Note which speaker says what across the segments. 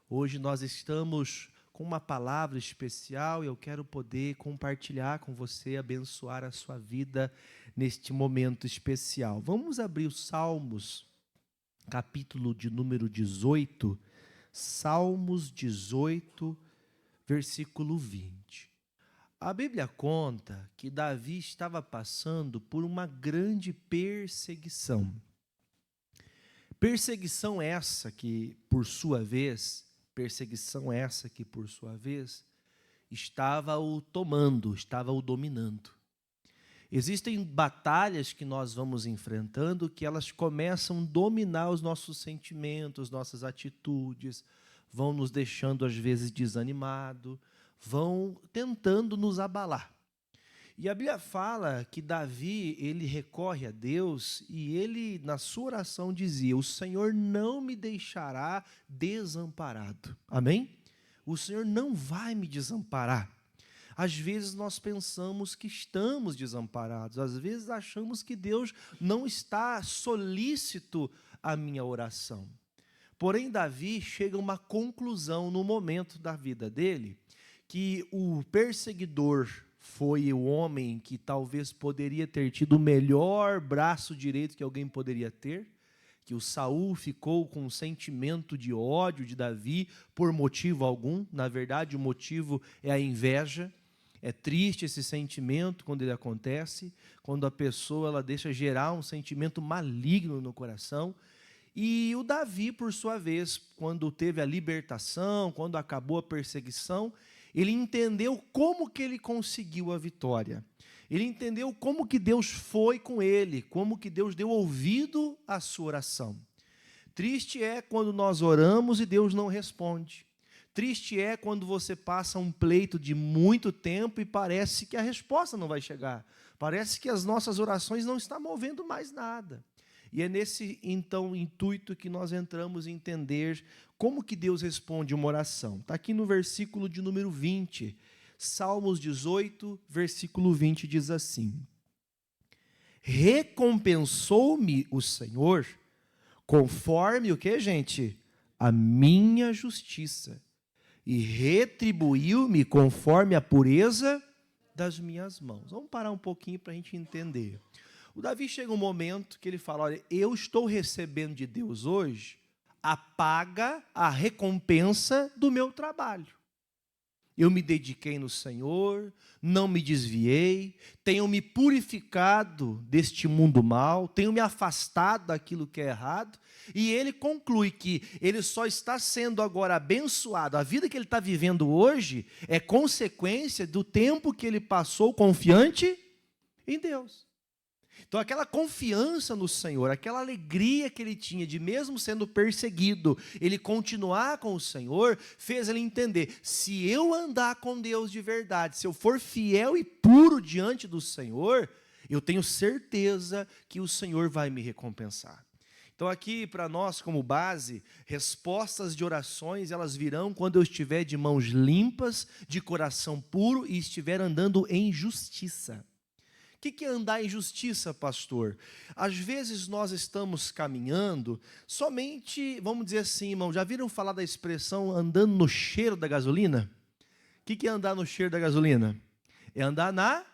Speaker 1: Hoje nós estamos com uma palavra especial e eu quero poder compartilhar com você, abençoar a sua vida neste momento especial. Vamos abrir os Salmos, capítulo de número 18, Salmos 18, versículo 20. A Bíblia conta que Davi estava passando por uma grande perseguição. Perseguição essa que, por sua vez, estava o tomando, estava o dominando. Existem batalhas que nós vamos enfrentando que elas começam a dominar os nossos sentimentos, nossas atitudes, vão nos deixando às vezes desanimados, vão tentando nos abalar. E a Bíblia fala que Davi, ele recorre a Deus e ele, na sua oração, dizia: o Senhor não me deixará desamparado. Amém? O Senhor não vai me desamparar. Às vezes nós pensamos que estamos desamparados, às vezes achamos que Deus não está solícito à minha oração. Porém, Davi chega a uma conclusão no momento da vida dele, que o perseguidor foi o homem que talvez poderia ter tido o melhor braço direito que alguém poderia ter, que o Saul ficou com um sentimento de ódio de Davi por motivo algum. Na verdade, o motivo é a inveja. É triste esse sentimento quando ele acontece, quando a pessoa ela deixa gerar um sentimento maligno no coração. E o Davi, por sua vez, quando teve a libertação, quando acabou a perseguição, ele entendeu como que ele conseguiu a vitória. Ele entendeu como que Deus foi com ele, como que Deus deu ouvido à sua oração. Triste é quando nós oramos e Deus não responde. Triste é quando você passa um pleito de muito tempo e parece que a resposta não vai chegar. Parece que as nossas orações não estão movendo mais nada. E é nesse, então, intuito que nós entramos em entender como que Deus responde uma oração. Está aqui no versículo de número 20, Salmos 18, versículo 20, diz assim: recompensou-me o Senhor conforme o que, gente? A minha justiça, e retribuiu-me conforme a pureza das minhas mãos. Vamos parar um pouquinho para a gente entender. O Davi chega um momento que ele fala: olha, eu estou recebendo de Deus hoje a paga, a recompensa do meu trabalho. Eu me dediquei no Senhor, não me desviei, tenho me purificado deste mundo mal, tenho me afastado daquilo que é errado, e ele conclui que ele só está sendo agora abençoado, a vida que ele está vivendo hoje é consequência do tempo que ele passou confiante em Deus. Então, aquela confiança no Senhor, aquela alegria que ele tinha de, mesmo sendo perseguido, ele continuar com o Senhor, fez ele entender: se eu andar com Deus de verdade, se eu for fiel e puro diante do Senhor, eu tenho certeza que o Senhor vai me recompensar. Então, aqui para nós, como base, respostas de orações, elas virão quando eu estiver de mãos limpas, de coração puro e estiver andando em justiça. O que é andar em justiça, pastor? Às vezes nós estamos caminhando somente, vamos dizer assim, irmão, já viram falar da expressão andando no cheiro da gasolina? O que é andar no cheiro da gasolina? É andar na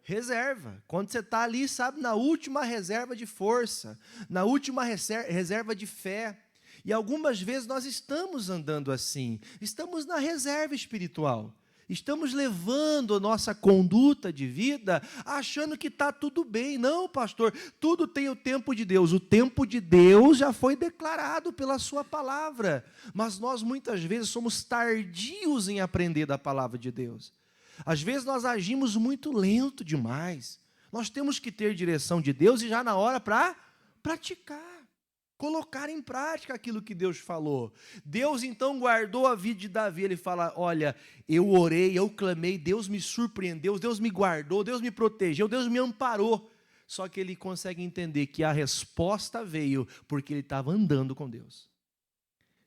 Speaker 1: reserva. Quando você está ali, sabe, na última reserva de força, na última reserva de fé. E algumas vezes nós estamos andando assim, estamos na reserva espiritual. Estamos levando a nossa conduta de vida achando que está tudo bem. Não, pastor, tudo tem o tempo de Deus. O tempo de Deus já foi declarado pela sua palavra. Mas nós muitas vezes somos tardios em aprender da palavra de Deus. Às vezes nós agimos muito lento demais. Nós temos que ter direção de Deus e já na hora para praticar. Colocar em prática aquilo que Deus falou. Deus então guardou a vida de Davi. Ele fala: olha, eu orei, eu clamei, Deus me surpreendeu, Deus me guardou, Deus me protegeu, Deus me amparou. Só que ele consegue entender que a resposta veio porque ele estava andando com Deus.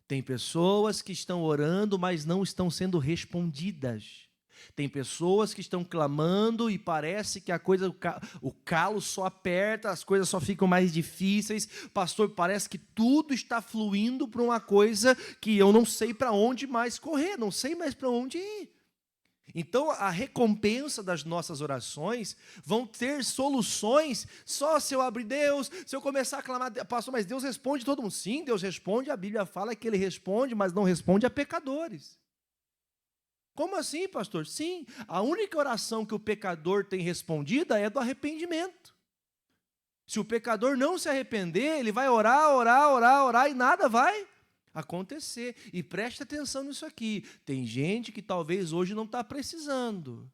Speaker 1: Tem pessoas que estão orando, mas não estão sendo respondidas. Tem pessoas que estão clamando e parece que a coisa, o calo só aperta, as coisas só ficam mais difíceis. Pastor, parece que tudo está fluindo para uma coisa que eu não sei para onde mais correr, não sei mais para onde ir. Então, a recompensa das nossas orações vão ter soluções só se eu abrir Deus, se eu começar a clamar, pastor, mas Deus responde todo mundo. Sim, Deus responde, a Bíblia fala que Ele responde, mas não responde a pecadores. Como assim, pastor? Sim, a única oração que o pecador tem respondida é do arrependimento. Se o pecador não se arrepender, ele vai orar e nada vai acontecer. E preste atenção nisso aqui. Tem gente que talvez hoje não está precisando,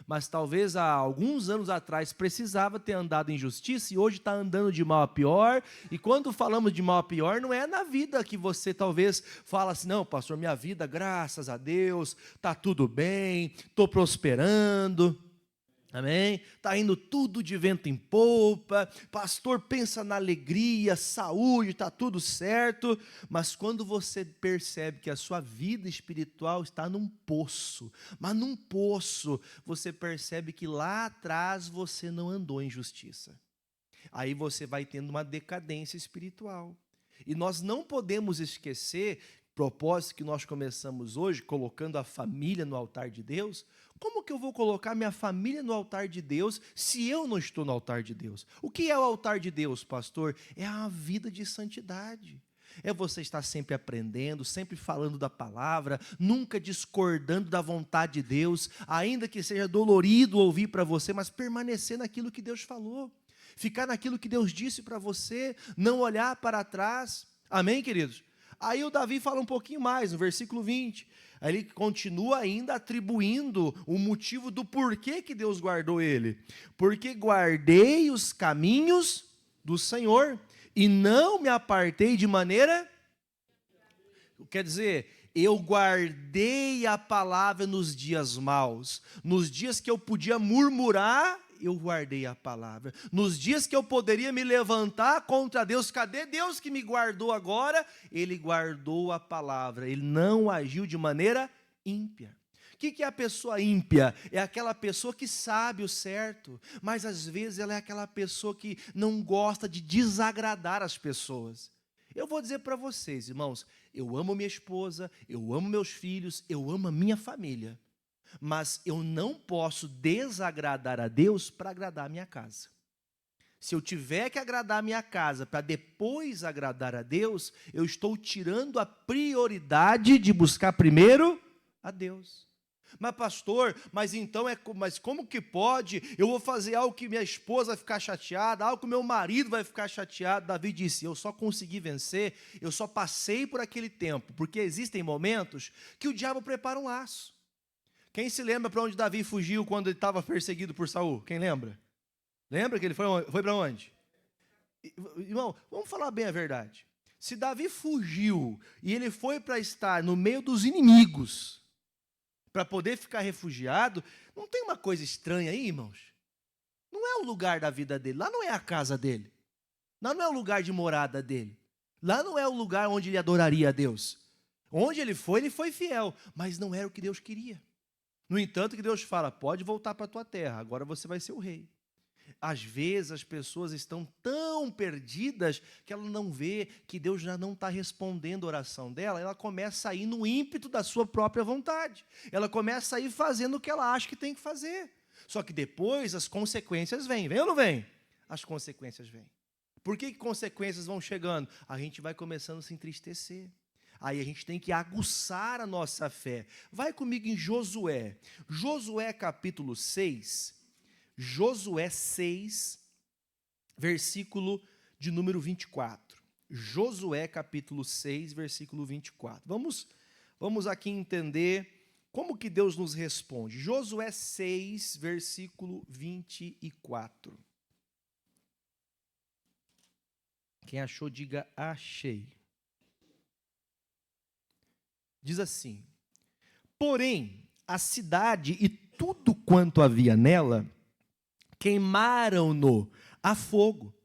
Speaker 1: mas talvez há alguns anos atrás precisava ter andado em justiça e hoje está andando de mal a pior. E quando falamos de mal a pior, não é na vida que você talvez fala assim, não, pastor, minha vida, graças a Deus, está tudo bem, estou prosperando. Amém? Está indo tudo de vento em popa, pastor pensa na alegria, saúde, está tudo certo, mas quando você percebe que a sua vida espiritual está num poço, mas num poço, você percebe que lá atrás você não andou em justiça. Aí você vai tendo uma decadência espiritual. E nós não podemos esquecer, propósito que nós começamos hoje, colocando a família no altar de Deus. Como que eu vou colocar minha família no altar de Deus se eu não estou no altar de Deus? O que é o altar de Deus, pastor? É a vida de santidade. É você estar sempre aprendendo, sempre falando da palavra, nunca discordando da vontade de Deus, ainda que seja dolorido ouvir para você, mas permanecer naquilo que Deus falou. Ficar naquilo que Deus disse para você, não olhar para trás. Amém, queridos? Aí o Davi fala um pouquinho mais, no versículo 20. Aí ele continua ainda atribuindo o motivo do porquê que Deus guardou ele. Porque guardei os caminhos do Senhor e não me apartei de maneira... Quer dizer, eu guardei a palavra nos dias maus. Nos dias que eu podia murmurar, eu guardei a palavra. Nos dias que eu poderia me levantar contra Deus, cadê Deus que me guardou agora? Ele guardou a palavra, ele não agiu de maneira ímpia. O que é a pessoa ímpia? É aquela pessoa que sabe o certo, mas às vezes ela é aquela pessoa que não gosta de desagradar as pessoas. Eu vou dizer para vocês, irmãos, eu amo minha esposa, eu amo meus filhos, eu amo a minha família. Mas eu não posso desagradar a Deus para agradar a minha casa. Se eu tiver que agradar a minha casa para depois agradar a Deus, eu estou tirando a prioridade de buscar primeiro a Deus. Mas pastor, mas como que pode? Eu vou fazer algo que minha esposa vai ficar chateada, algo que meu marido vai ficar chateado. Davi disse, eu só consegui vencer, eu só passei por aquele tempo, porque existem momentos que o diabo prepara um laço. Quem se lembra para onde Davi fugiu quando ele estava perseguido por Saul? Quem lembra? Lembra que ele foi para onde? Irmão, vamos falar bem a verdade. Se Davi fugiu e ele foi para estar no meio dos inimigos, para poder ficar refugiado, não tem uma coisa estranha aí, irmãos? Não é o lugar da vida dele, lá não é a casa dele, lá não é o lugar de morada dele, lá não é o lugar onde ele adoraria a Deus. Onde ele foi fiel, mas não era o que Deus queria. No entanto, que Deus fala, pode voltar para a tua terra, agora você vai ser o rei. Às vezes as pessoas estão tão perdidas que ela não vê que Deus já não está respondendo a oração dela, ela começa a ir no ímpeto da sua própria vontade. Ela começa a ir fazendo o que ela acha que tem que fazer. Só que depois as consequências vêm. Vem ou não vem? As consequências vêm. Por que consequências vão chegando? A gente vai começando a se entristecer. Aí a gente tem que aguçar a nossa fé. Vai comigo em Josué. Josué capítulo 6. Josué 6, versículo de número 24. Josué capítulo 6, versículo 24. Vamos aqui entender como que Deus nos responde. Josué 6, versículo 24. Quem achou, diga achei. Diz assim, porém, a cidade e tudo quanto havia nela, queimaram-no a fogo,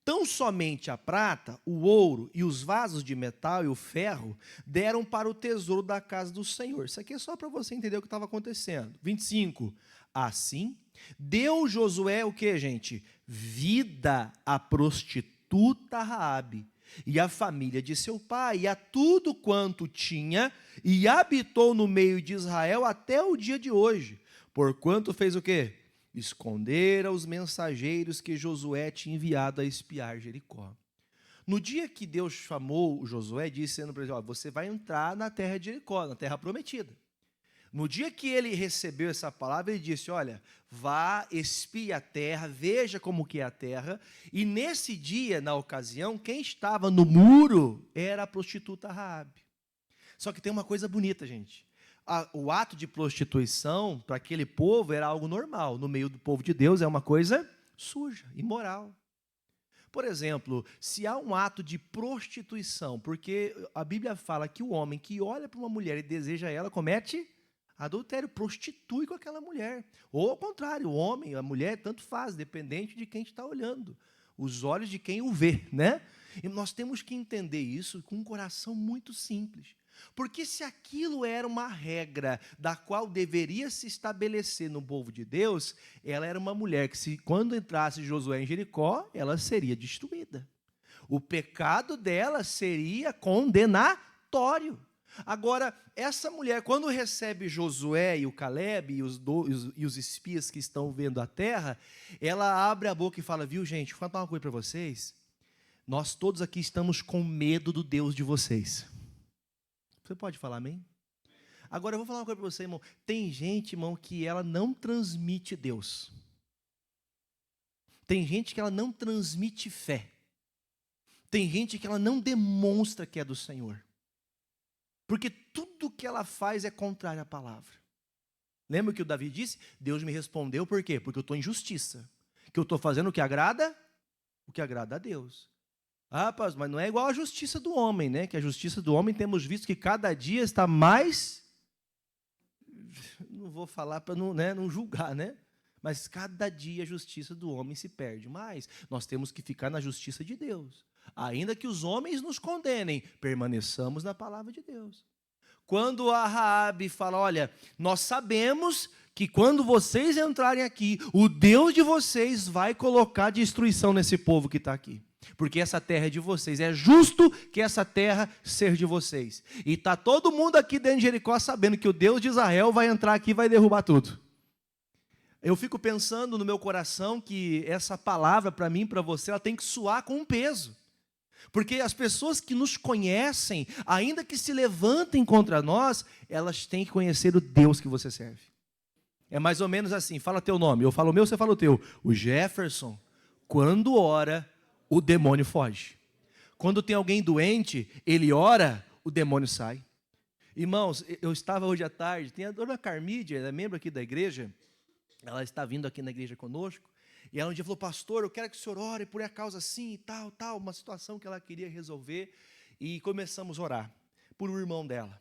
Speaker 1: Tão somente a prata, o ouro e os vasos de metal e o ferro deram para o tesouro da casa do Senhor. Isso aqui é só para você entender o que estava acontecendo. 25. Assim, deu Josué o que, gente? Vida à prostituta Raabe e à família de seu pai, e a tudo quanto tinha, e habitou no meio de Israel até o dia de hoje. Porquanto fez o quê? Escondera os mensageiros que Josué tinha enviado a espiar Jericó. No dia que Deus chamou Josué, dizendo para ele, ó, você vai entrar na terra de Jericó, na terra prometida. No dia que ele recebeu essa palavra, ele disse, olha, vá, espie a terra, veja como que é a terra. E nesse dia, na ocasião, quem estava no muro era a prostituta Raabe. Só que tem uma coisa bonita, gente. O ato de prostituição, para aquele povo, era algo normal. No meio do povo de Deus, é uma coisa suja, imoral. Por exemplo, se há um ato de prostituição, porque a Bíblia fala que o homem que olha para uma mulher e deseja ela, comete adultério, prostitui com aquela mulher. Ou ao contrário, o homem, a mulher, tanto faz, dependente de quem está olhando. Os olhos de quem o vê, né? E nós temos que entender isso com um coração muito simples. Porque se aquilo era uma regra da qual deveria se estabelecer no povo de Deus, ela era uma mulher que, quando entrasse Josué em Jericó, ela seria destruída. O pecado dela seria condenatório. Agora, essa mulher, quando recebe Josué e o Caleb e os espias que estão vendo a terra, ela abre a boca e fala, viu gente, vou falar uma coisa para vocês, nós todos aqui estamos com medo do Deus de vocês. Você pode falar amém? Agora eu vou falar uma coisa para você, irmão. Tem gente, irmão, que ela não transmite Deus. Tem gente que ela não transmite fé. Tem gente que ela não demonstra que é do Senhor. Porque tudo que ela faz é contrário à palavra. Lembra o que o Davi disse? Deus me respondeu por quê? Porque eu estou em justiça. Que eu estou fazendo o que agrada a Deus. Ah, rapaz, mas não é igual a justiça do homem, né? Que a justiça do homem temos visto que cada dia está mais... Não vou falar para não julgar, né? Mas cada dia a justiça do homem se perde mais. Nós temos que ficar na justiça de Deus. Ainda que os homens nos condenem, permaneçamos na palavra de Deus. Quando a Raabe fala, olha, nós sabemos que quando vocês entrarem aqui, o Deus de vocês vai colocar destruição nesse povo que está aqui. Porque essa terra é de vocês, é justo que essa terra seja de vocês. E está todo mundo aqui dentro de Jericó sabendo que o Deus de Israel vai entrar aqui e vai derrubar tudo. Eu fico pensando no meu coração que essa palavra para mim, para você, ela tem que soar com um peso. Porque as pessoas que nos conhecem, ainda que se levantem contra nós, elas têm que conhecer o Deus que você serve. É mais ou menos assim, fala teu nome, eu falo o meu, você fala o teu. O Jefferson, quando ora, o demônio foge. Quando tem alguém doente, ele ora, o demônio sai. Irmãos, eu estava hoje à tarde, tem a dona Carmídia, ela é membro aqui da igreja, ela está vindo aqui na igreja conosco, e ela um dia falou, pastor, eu quero que o senhor ore por a causa assim e tal, uma situação que ela queria resolver, e começamos a orar por um irmão dela.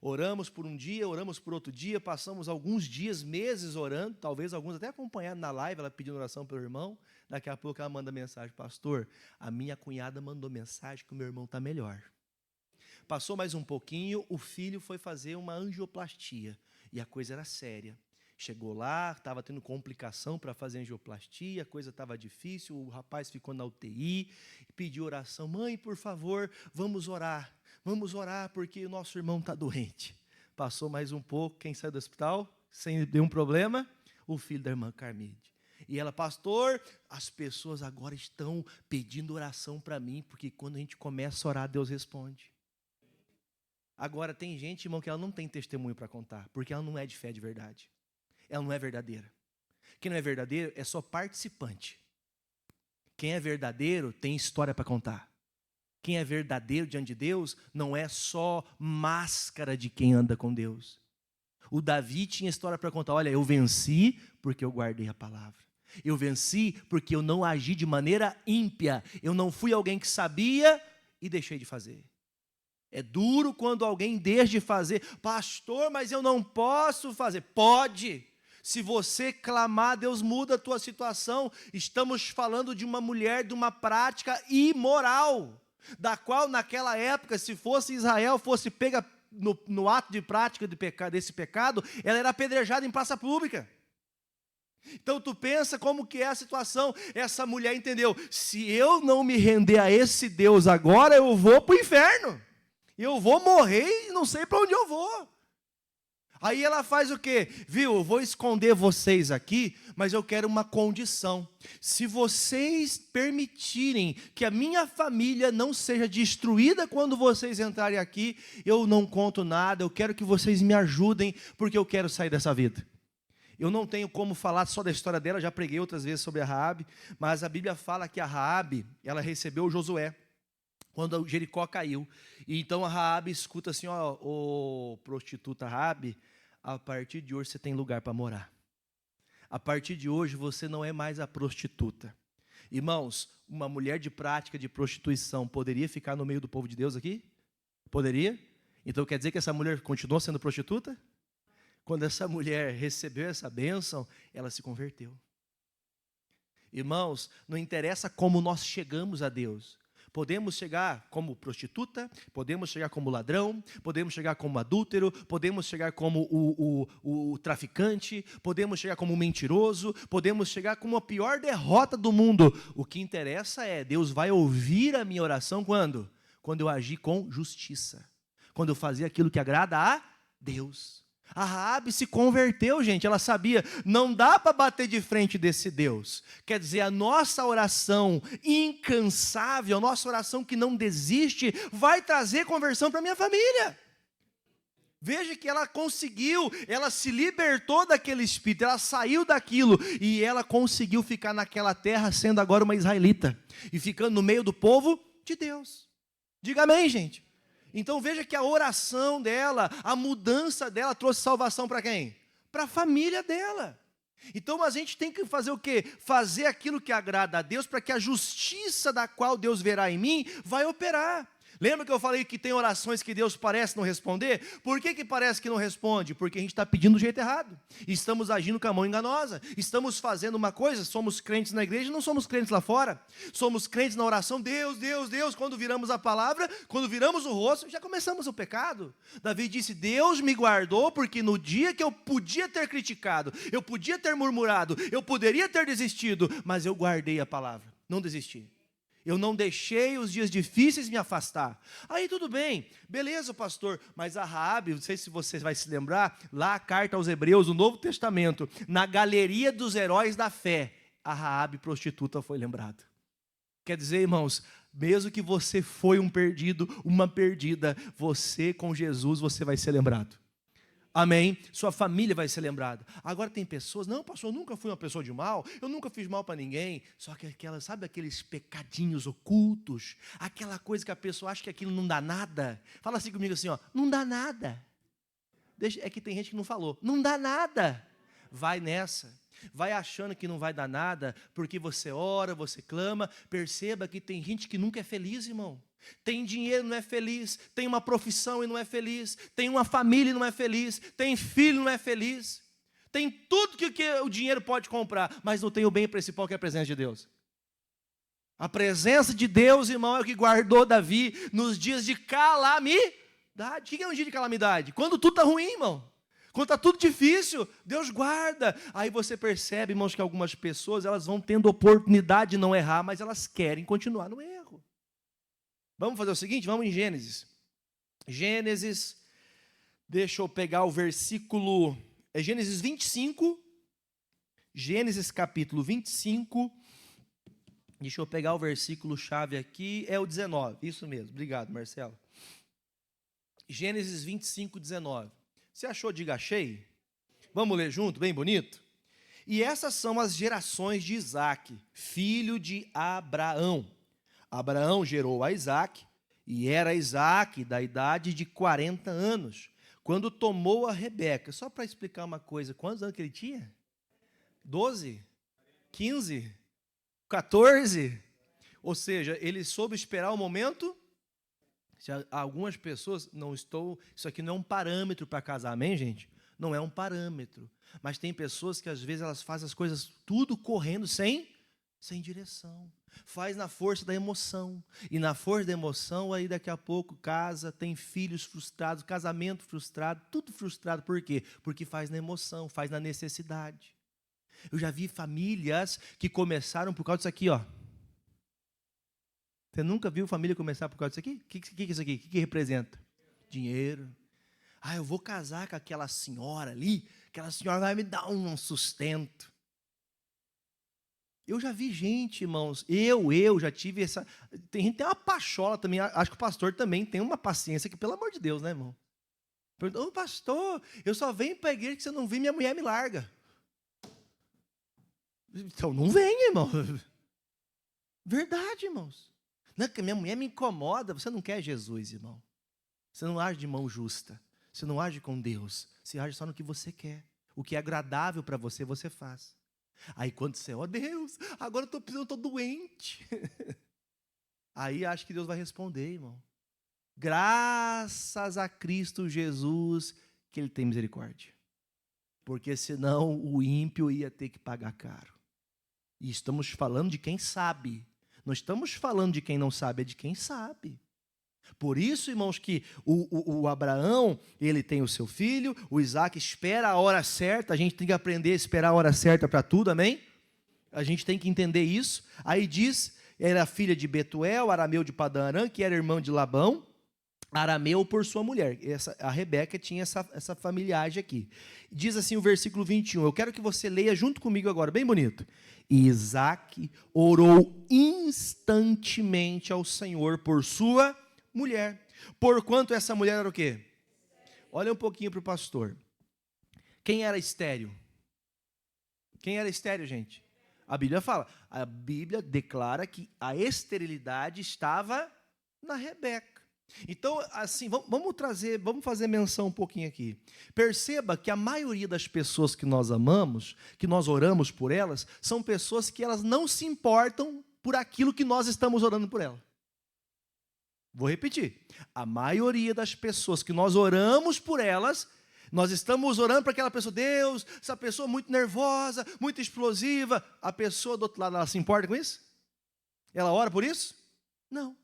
Speaker 1: Oramos por um dia, oramos por outro dia, passamos alguns dias, meses orando, talvez alguns até acompanhando na live, ela pedindo oração pelo irmão. Daqui a pouco ela manda mensagem, pastor, a minha cunhada mandou mensagem que o meu irmão está melhor. Passou mais um pouquinho, o filho foi fazer uma angioplastia, e a coisa era séria. Chegou lá, estava tendo complicação para fazer angioplastia, a coisa estava difícil, o rapaz ficou na UTI, pediu oração, mãe, por favor, vamos orar porque o nosso irmão está doente. Passou mais um pouco, quem saiu do hospital, sem nenhum problema? O filho da irmã Carmide. E ela, pastor, as pessoas agora estão pedindo oração para mim, porque quando a gente começa a orar, Deus responde. Agora, tem gente, irmão, que ela não tem testemunho para contar, porque ela não é de fé de verdade. Ela não é verdadeira. Quem não é verdadeiro é só participante. Quem é verdadeiro tem história para contar. Quem é verdadeiro diante de Deus não é só máscara de quem anda com Deus. O Davi tinha história para contar. Olha, eu venci porque eu guardei a palavra. Eu venci porque eu não agi de maneira ímpia. Eu não fui alguém que sabia e deixei de fazer. É duro quando alguém deixa de fazer. Pastor, mas eu não posso fazer. Pode. Se você clamar, Deus muda a tua situação. Estamos falando de uma mulher de uma prática imoral, da qual naquela época, se fosse Israel, fosse pega no ato de prática desse pecado, ela era apedrejada em praça pública. Então tu pensa como que é a situação. Essa mulher entendeu, se eu não me render a esse Deus agora, eu vou para o inferno. Eu vou morrer e não sei para onde eu vou. Aí ela faz o quê? Viu, eu vou esconder vocês aqui, mas eu quero uma condição. Se vocês permitirem que a minha família não seja destruída quando vocês entrarem aqui, eu não conto nada, eu quero que vocês me ajudem, porque eu quero sair dessa vida. Eu não tenho como falar só da história dela, já preguei outras vezes sobre a Raabe, mas a Bíblia fala que a Raabe, ela recebeu o Josué, quando Jericó caiu. E então a Raabe escuta assim, ó, ô prostituta Raabe, a partir de hoje você tem lugar para morar. A partir de hoje você não é mais a prostituta. Irmãos, uma mulher de prática de prostituição poderia ficar no meio do povo de Deus aqui? Poderia? Então quer dizer que essa mulher continuou sendo prostituta? Quando essa mulher recebeu essa bênção, ela se converteu. Irmãos, não interessa como nós chegamos a Deus. Podemos chegar como prostituta, podemos chegar como ladrão, podemos chegar como adúltero, podemos chegar como o traficante, podemos chegar como mentiroso, podemos chegar como a pior derrota do mundo. O que interessa é, Deus vai ouvir a minha oração quando? Quando eu agir com justiça. Quando eu fazer aquilo que agrada a Deus. A Raabe se converteu, gente, ela sabia, não dá para bater de frente desse Deus. Quer dizer, a nossa oração incansável, a nossa oração que não desiste, vai trazer conversão para a minha família. Veja que ela conseguiu, ela se libertou daquele espírito, ela saiu daquilo e ela conseguiu ficar naquela terra sendo agora uma israelita e ficando no meio do povo de Deus. Diga amém, gente. Então veja que a oração dela, a mudança dela trouxe salvação para quem? Para a família dela. Então a gente tem que fazer o quê? Fazer aquilo que agrada a Deus para que a justiça da qual Deus verá em mim vai operar. Lembra que eu falei que tem orações que Deus parece não responder? Por que parece que não responde? Porque a gente está pedindo do jeito errado. Estamos agindo com a mão enganosa. Estamos fazendo uma coisa, somos crentes na igreja e não somos crentes lá fora. Somos crentes na oração, Deus, Deus, Deus. Quando viramos a palavra, quando viramos o rosto, já começamos o pecado. Davi disse, Deus me guardou porque no dia que eu podia ter criticado, eu podia ter murmurado, eu poderia ter desistido, mas eu guardei a palavra, não desisti. Eu não deixei os dias difíceis me afastar. Aí tudo bem, beleza, pastor, mas a Raabe, não sei se você vai se lembrar, lá a carta aos Hebreus, no Novo Testamento, na galeria dos heróis da fé, a Raabe prostituta foi lembrada. Quer dizer, irmãos, mesmo que você foi um perdido, uma perdida, você com Jesus, você vai ser lembrado. Amém? Sua família vai ser lembrada. Agora tem pessoas, não, pastor, eu nunca fui uma pessoa de mal, eu nunca fiz mal para ninguém. Só que sabe aqueles pecadinhos ocultos, aquela coisa que a pessoa acha que aquilo não dá nada. Fala assim comigo assim, ó, não dá nada. É que tem gente que não falou, não dá nada. Vai nessa. Vai achando que não vai dar nada, porque você ora, você clama. Perceba que tem gente que nunca é feliz, irmão. Tem dinheiro e não é feliz, tem uma profissão e não é feliz, tem uma família e não é feliz, tem filho e não é feliz, tem tudo que o dinheiro pode comprar, mas não tem o bem principal que é a presença de Deus. A presença de Deus, irmão, é o que guardou Davi nos dias de calamidade. O que é um dia de calamidade? Quando tudo está ruim, irmão. Quando está tudo difícil, Deus guarda. Aí você percebe, irmãos, que algumas pessoas elas vão tendo oportunidade de não errar, mas elas querem continuar no erro. Vamos fazer o seguinte, vamos em Gênesis. Gênesis, deixa eu pegar o versículo, é Gênesis 25, Gênesis capítulo 25, deixa eu pegar o versículo chave aqui, é o 19, isso mesmo, obrigado Marcelo. Gênesis 25, 19. Você achou? Diga achei? Vamos ler junto, bem bonito? E essas são as gerações de Isaque, filho de Abraão. Abraão gerou a Isaque, e era Isaque da idade de 40 anos, quando tomou a Rebeca. Só para explicar uma coisa, quantos anos que ele tinha? 12? 15? 14? Ou seja, ele soube esperar o momento. Se algumas pessoas, isso aqui não é um parâmetro para casar, amém, gente? não é um parâmetro. Mas tem pessoas que às vezes elas fazem as coisas tudo correndo sem direção. Faz na força da emoção. E na força da emoção, aí daqui a pouco casa, tem filhos frustrados, casamento frustrado, tudo frustrado. Por quê? Porque faz na emoção, faz na necessidade. Eu já vi famílias que começaram por causa disso aqui, ó. Você nunca viu família começar por causa disso aqui? O que é isso aqui? O que representa? Dinheiro. Ah, eu vou casar com aquela senhora ali, aquela senhora vai me dar um sustento. Eu já vi gente, irmãos, eu já tive essa... Tem gente que tem uma pachola também, acho que o pastor também tem uma paciência que, pelo amor de Deus, né, irmão? Perguntou, pastor, eu só venho para a igreja que você não vem, minha mulher me larga. Então não vem, irmão. Verdade, irmãos. Não é que minha mulher me incomoda, você não quer Jesus, irmão. Você não age de mão justa. Você não age com Deus. Você age só no que você quer. O que é agradável para você, você faz. Aí quando você, ó Deus, agora eu estou precisando, estou doente. Aí acho que Deus vai responder, irmão. Graças a Cristo Jesus que Ele tem misericórdia. Porque senão o ímpio ia ter que pagar caro. E estamos falando de quem sabe. Não estamos falando de quem não sabe, é de quem sabe. Por isso, irmãos, que o Abraão, ele tem o seu filho, o Isaac espera a hora certa, a gente tem que aprender a esperar a hora certa para tudo, amém? A gente tem que entender isso. Aí diz, era filha de Betuel, arameu de Padã Arã, que era irmão de Labão, arameu por sua mulher. A Rebeca tinha essa familiagem aqui. Diz assim o versículo 21, eu quero que você leia junto comigo agora, bem bonito. E Isaac orou instantemente ao Senhor por sua mulher. Porquanto essa mulher era o quê? Olha um pouquinho para o pastor. Quem era estéril? Quem era estéril, gente? A Bíblia fala. A Bíblia declara que a esterilidade estava na Rebeca. Então, assim, vamos fazer menção um pouquinho aqui. Perceba que a maioria das pessoas que nós amamos, que nós oramos por elas, são pessoas que elas não se importam por aquilo que nós estamos orando por elas. Vou repetir. A maioria das pessoas que nós oramos por elas, nós estamos orando para aquela pessoa, Deus, essa pessoa muito nervosa, muito explosiva. A pessoa do outro lado, ela se importa com isso? Ela ora por isso? Não.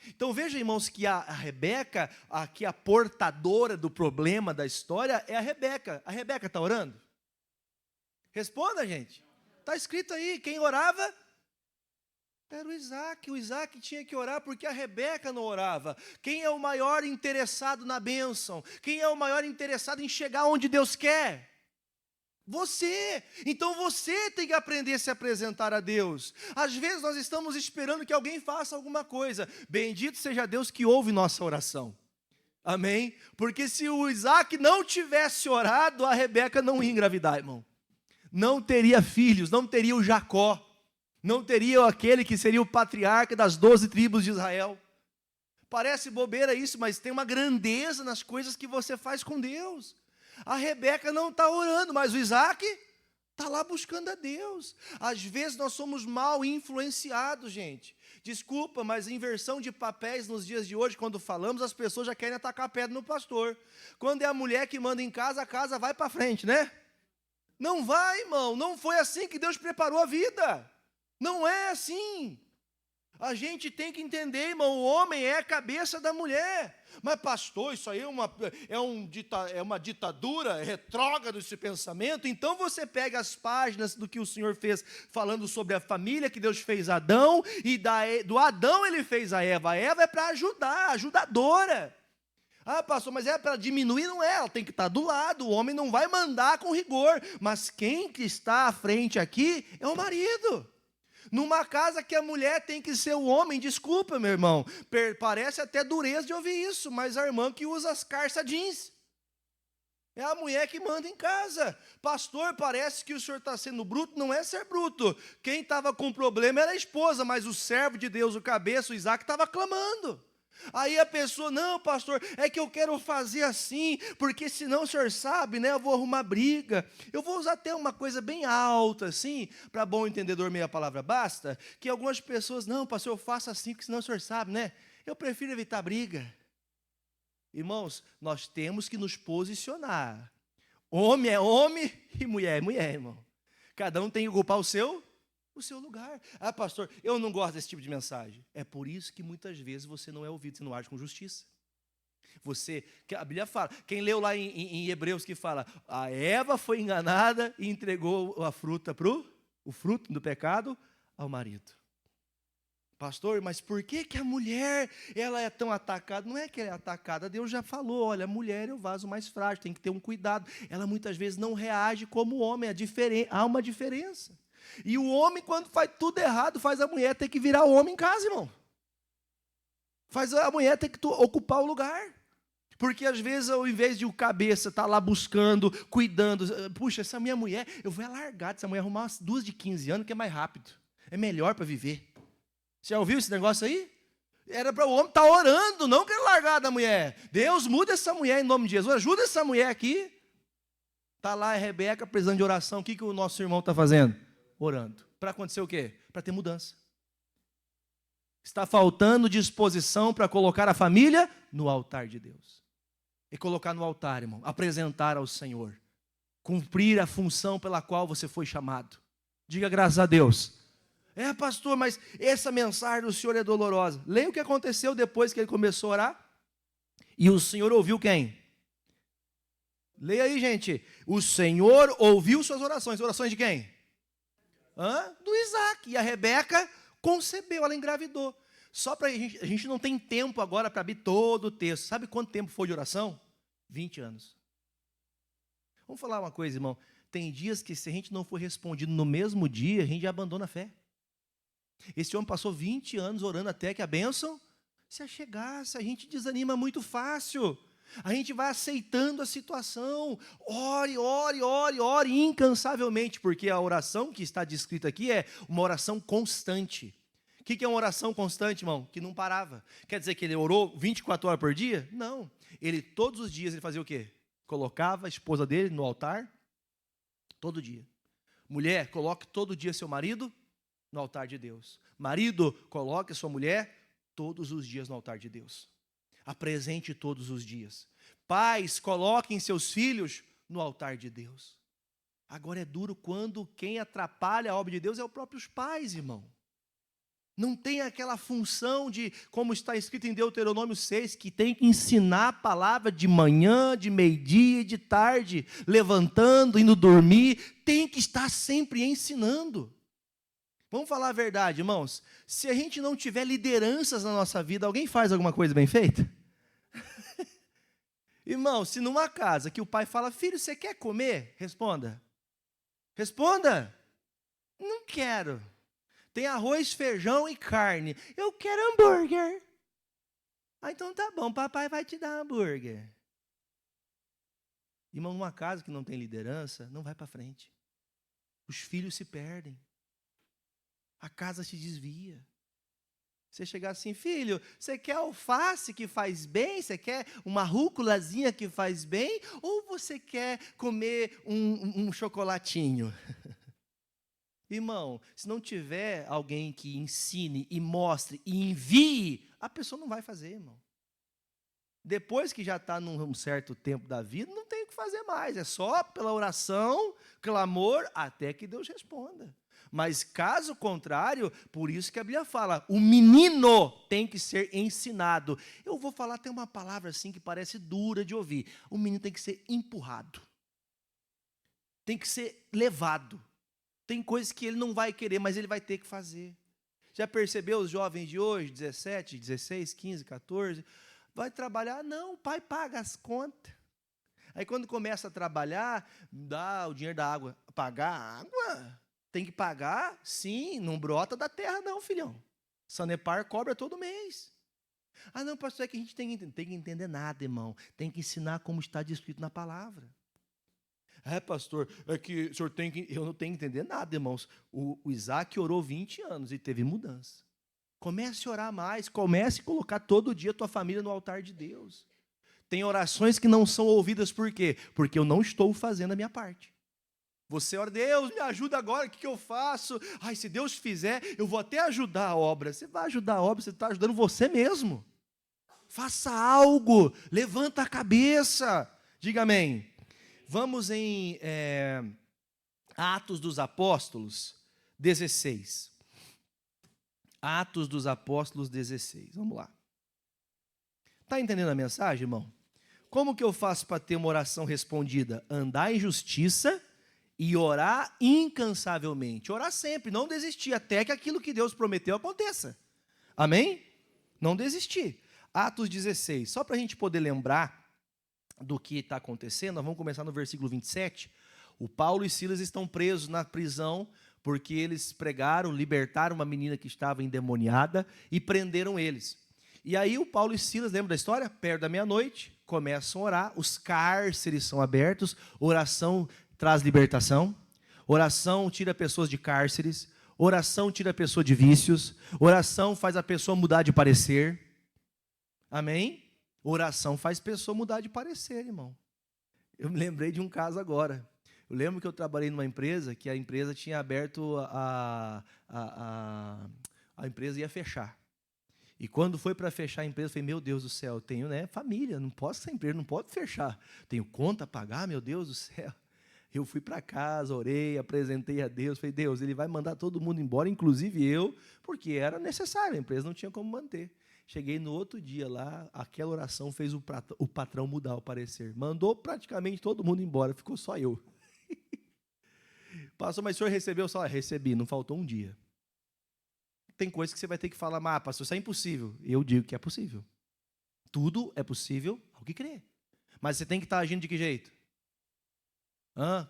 Speaker 1: Então veja, irmãos, que a Rebeca, aqui a portadora do problema da história, é a Rebeca. A Rebeca está orando? Responda, gente. Está escrito aí, quem orava era o Isaac. O Isaac tinha que orar porque a Rebeca não orava. Quem é o maior interessado na bênção? Quem é o maior interessado em chegar onde Deus quer? Você. Então você tem que aprender a se apresentar a Deus. Às vezes nós estamos esperando que alguém faça alguma coisa. Bendito seja Deus que ouve nossa oração. Amém? Porque se o Isaac não tivesse orado, a Rebeca não ia engravidar, irmão. Não teria filhos, não teria o Jacó. Não teria aquele que seria o patriarca das 12 tribos de Israel. Parece bobeira isso, mas tem uma grandeza nas coisas que você faz com Deus. A Rebeca não está orando, mas o Isaac está lá buscando a Deus. Às vezes nós somos mal influenciados, gente. Desculpa, mas inversão de papéis nos dias de hoje, quando falamos, as pessoas já querem atacar pedra no pastor. Quando é a mulher que manda em casa, a casa vai para frente, né? Não vai, irmão. Não foi assim que Deus preparou a vida. Não é assim. A gente tem que entender, irmão, o homem é a cabeça da mulher. Mas pastor, isso aí é uma ditadura retrógrada esse pensamento. Então você pega as páginas do que o Senhor fez, falando sobre a família, que Deus fez Adão, e do Adão ele fez a Eva. A Eva é para ajudar, ajudadora. Ah, pastor, mas é para diminuir? Não é, ela tem que estar do lado. O homem não vai mandar com rigor. Mas quem que está à frente aqui é o marido. Numa casa que a mulher tem que ser o homem, desculpa, meu irmão, parece até dureza de ouvir isso, mas a irmã que usa as calças jeans, é a mulher que manda em casa. Pastor, parece que o senhor está sendo bruto, não é ser bruto, quem estava com problema era a esposa, mas o servo de Deus, o cabeça, o Isaac, estava clamando. Aí a pessoa, não pastor, é que eu quero fazer assim, porque senão o senhor sabe, né, eu vou arrumar briga. Eu vou usar até uma coisa bem alta assim, para bom entendedor meia palavra basta, que algumas pessoas, não pastor, eu faço assim, porque senão o senhor sabe, né, eu prefiro evitar briga. Irmãos, nós temos que nos posicionar. Homem é homem e mulher é mulher, irmão. Cada um tem que ocupar o seu lugar. Ah, pastor, eu não gosto desse tipo de mensagem. É por isso que muitas vezes você não é ouvido, você não age com justiça. A Bíblia fala, quem leu lá em Hebreus que fala, a Eva foi enganada e entregou a fruta o fruto do pecado ao marido. Pastor, mas por que a mulher ela é tão atacada? Não é que ela é atacada, Deus já falou, olha, a mulher é o vaso mais frágil, tem que ter um cuidado. Ela muitas vezes não reage como o homem, há uma diferença. E o homem, quando faz tudo errado, faz a mulher ter que virar o homem em casa, irmão. Faz a mulher ter que ocupar o lugar. Porque às vezes, ao invés de o cabeça estar lá buscando, cuidando, puxa, essa minha mulher, eu vou largar dessa mulher, arrumar umas 2 de 15 anos, que é mais rápido. É melhor para viver. Você já ouviu esse negócio aí? Era para o homem estar orando, não querer largar da mulher. Deus, muda essa mulher em nome de Jesus. Ajuda essa mulher aqui. Está lá a Rebeca precisando de oração. O que o nosso irmão está fazendo? Orando. Para acontecer o quê? Para ter mudança. Está faltando disposição para colocar a família no altar de Deus. E colocar no altar, irmão. Apresentar ao Senhor. Cumprir a função pela qual você foi chamado. Diga graças a Deus. É, pastor, mas essa mensagem do Senhor é dolorosa. Leia o que aconteceu depois que ele começou a orar. E o Senhor ouviu quem? Leia aí, gente. O Senhor ouviu suas orações. Orações de quem? Do Isaac. E a Rebeca concebeu, ela engravidou. Só para a gente não tem tempo agora para abrir todo o texto. Sabe quanto tempo foi de oração? 20 anos. Vamos falar uma coisa, irmão. Tem dias que se a gente não for respondido no mesmo dia, a gente já abandona a fé. Esse homem passou 20 anos orando até que a bênção se achegasse. A gente desanima muito fácil. A gente vai aceitando a situação. Ore, ore, ore, ore incansavelmente, porque a oração que está descrita aqui é uma oração constante. O que é uma oração constante, irmão? Que não parava. Quer dizer que ele orou 24 horas por dia? Não. Ele, todos os dias, ele fazia o quê? Colocava a esposa dele no altar, todo dia. Mulher, coloque todo dia seu marido no altar de Deus. Marido, coloque sua mulher todos os dias no altar de Deus. Apresente todos os dias. Pais, coloquem seus filhos no altar de Deus. Agora é duro quando quem atrapalha a obra de Deus é os próprios pais, irmão. Não tem aquela função de, como está escrito em Deuteronômio 6, que tem que ensinar a palavra de manhã, de meio-dia e de tarde, levantando, indo dormir, tem que estar sempre ensinando. Vamos falar a verdade, irmãos. Se a gente não tiver lideranças na nossa vida, alguém faz alguma coisa bem feita? Irmão, se numa casa que o pai fala, filho, você quer comer? Responda. Responda. Não quero. Tem arroz, feijão e carne. Eu quero hambúrguer. Então tá bom, papai vai te dar hambúrguer. Irmão, numa casa que não tem liderança, não vai para frente. Os filhos se perdem. A casa se desvia. Você chegar assim, filho, você quer alface que faz bem? Você quer uma rúculazinha que faz bem? Ou você quer comer um chocolatinho? Irmão, se não tiver alguém que ensine e mostre e envie, a pessoa não vai fazer, irmão. Depois que já está num certo tempo da vida, não tem o que fazer mais. É só pela oração, clamor, até que Deus responda. Mas caso contrário, por isso que a Bíblia fala, o menino tem que ser ensinado. Eu vou falar até uma palavra assim que parece dura de ouvir. O menino tem que ser empurrado. Tem que ser levado. Tem coisas que ele não vai querer, mas ele vai ter que fazer. Já percebeu os jovens de hoje, 17, 16, 15, 14? Vai trabalhar? Não, o pai paga as contas. Aí quando começa a trabalhar, dá o dinheiro da água. Pagar a água? Tem que pagar? Sim, não brota da terra não, filhão. Sanepar cobra todo mês. Ah não, pastor, é que a gente tem que entender nada, irmão. Tem que ensinar como está descrito na palavra. É, pastor, é que o senhor tem que... Eu não tenho que entender nada, irmãos. O Isaac orou 20 anos e teve mudança. Comece a orar mais, comece a colocar todo dia a tua família no altar de Deus. Tem orações que não são ouvidas, por quê? Porque eu não estou fazendo a minha parte. Você ora, Deus, me ajuda agora, o que eu faço? Ai, se Deus fizer, eu vou até ajudar a obra. Você vai ajudar a obra, você está ajudando você mesmo. Faça algo, levanta a cabeça. Diga amém. Vamos em Atos dos Apóstolos 16. Atos dos Apóstolos 16. Vamos lá. Está entendendo a mensagem, irmão? Como que eu faço para ter uma oração respondida? Andar em justiça e orar incansavelmente. Orar sempre, não desistir, até que aquilo que Deus prometeu aconteça. Amém? Não desistir. Atos 16. Só para a gente poder lembrar do que está acontecendo, nós vamos começar no versículo 27. O Paulo e Silas estão presos na prisão porque eles pregaram, libertaram uma menina que estava endemoniada e prenderam eles. E aí o Paulo e Silas, lembra da história? Perto da meia-noite, começam a orar, os cárceres são abertos, oração traz libertação, oração tira pessoas de cárceres, oração tira a pessoa de vícios, oração faz a pessoa mudar de parecer. Amém? Oração faz a pessoa mudar de parecer, irmão. Eu me lembrei de um caso agora. Eu lembro que eu trabalhei numa empresa, que a empresa tinha aberto, a empresa ia fechar. E quando foi para fechar a empresa, eu falei, meu Deus do céu, eu tenho família, não posso essa empresa, não pode fechar. Tenho conta a pagar, meu Deus do céu. Eu fui para casa, orei, apresentei a Deus, falei, Deus, Ele vai mandar todo mundo embora, inclusive eu, porque era necessário, a empresa não tinha como manter. Cheguei no outro dia lá, aquela oração fez o patrão mudar o parecer. Mandou praticamente todo mundo embora, ficou só eu. Pastor, mas o senhor recebeu o salário? Recebi, não faltou um dia. Tem coisa que você vai ter que falar, mas pastor, isso é impossível. Eu digo que é possível. Tudo é possível ao que crer. Mas você tem que estar agindo de que jeito?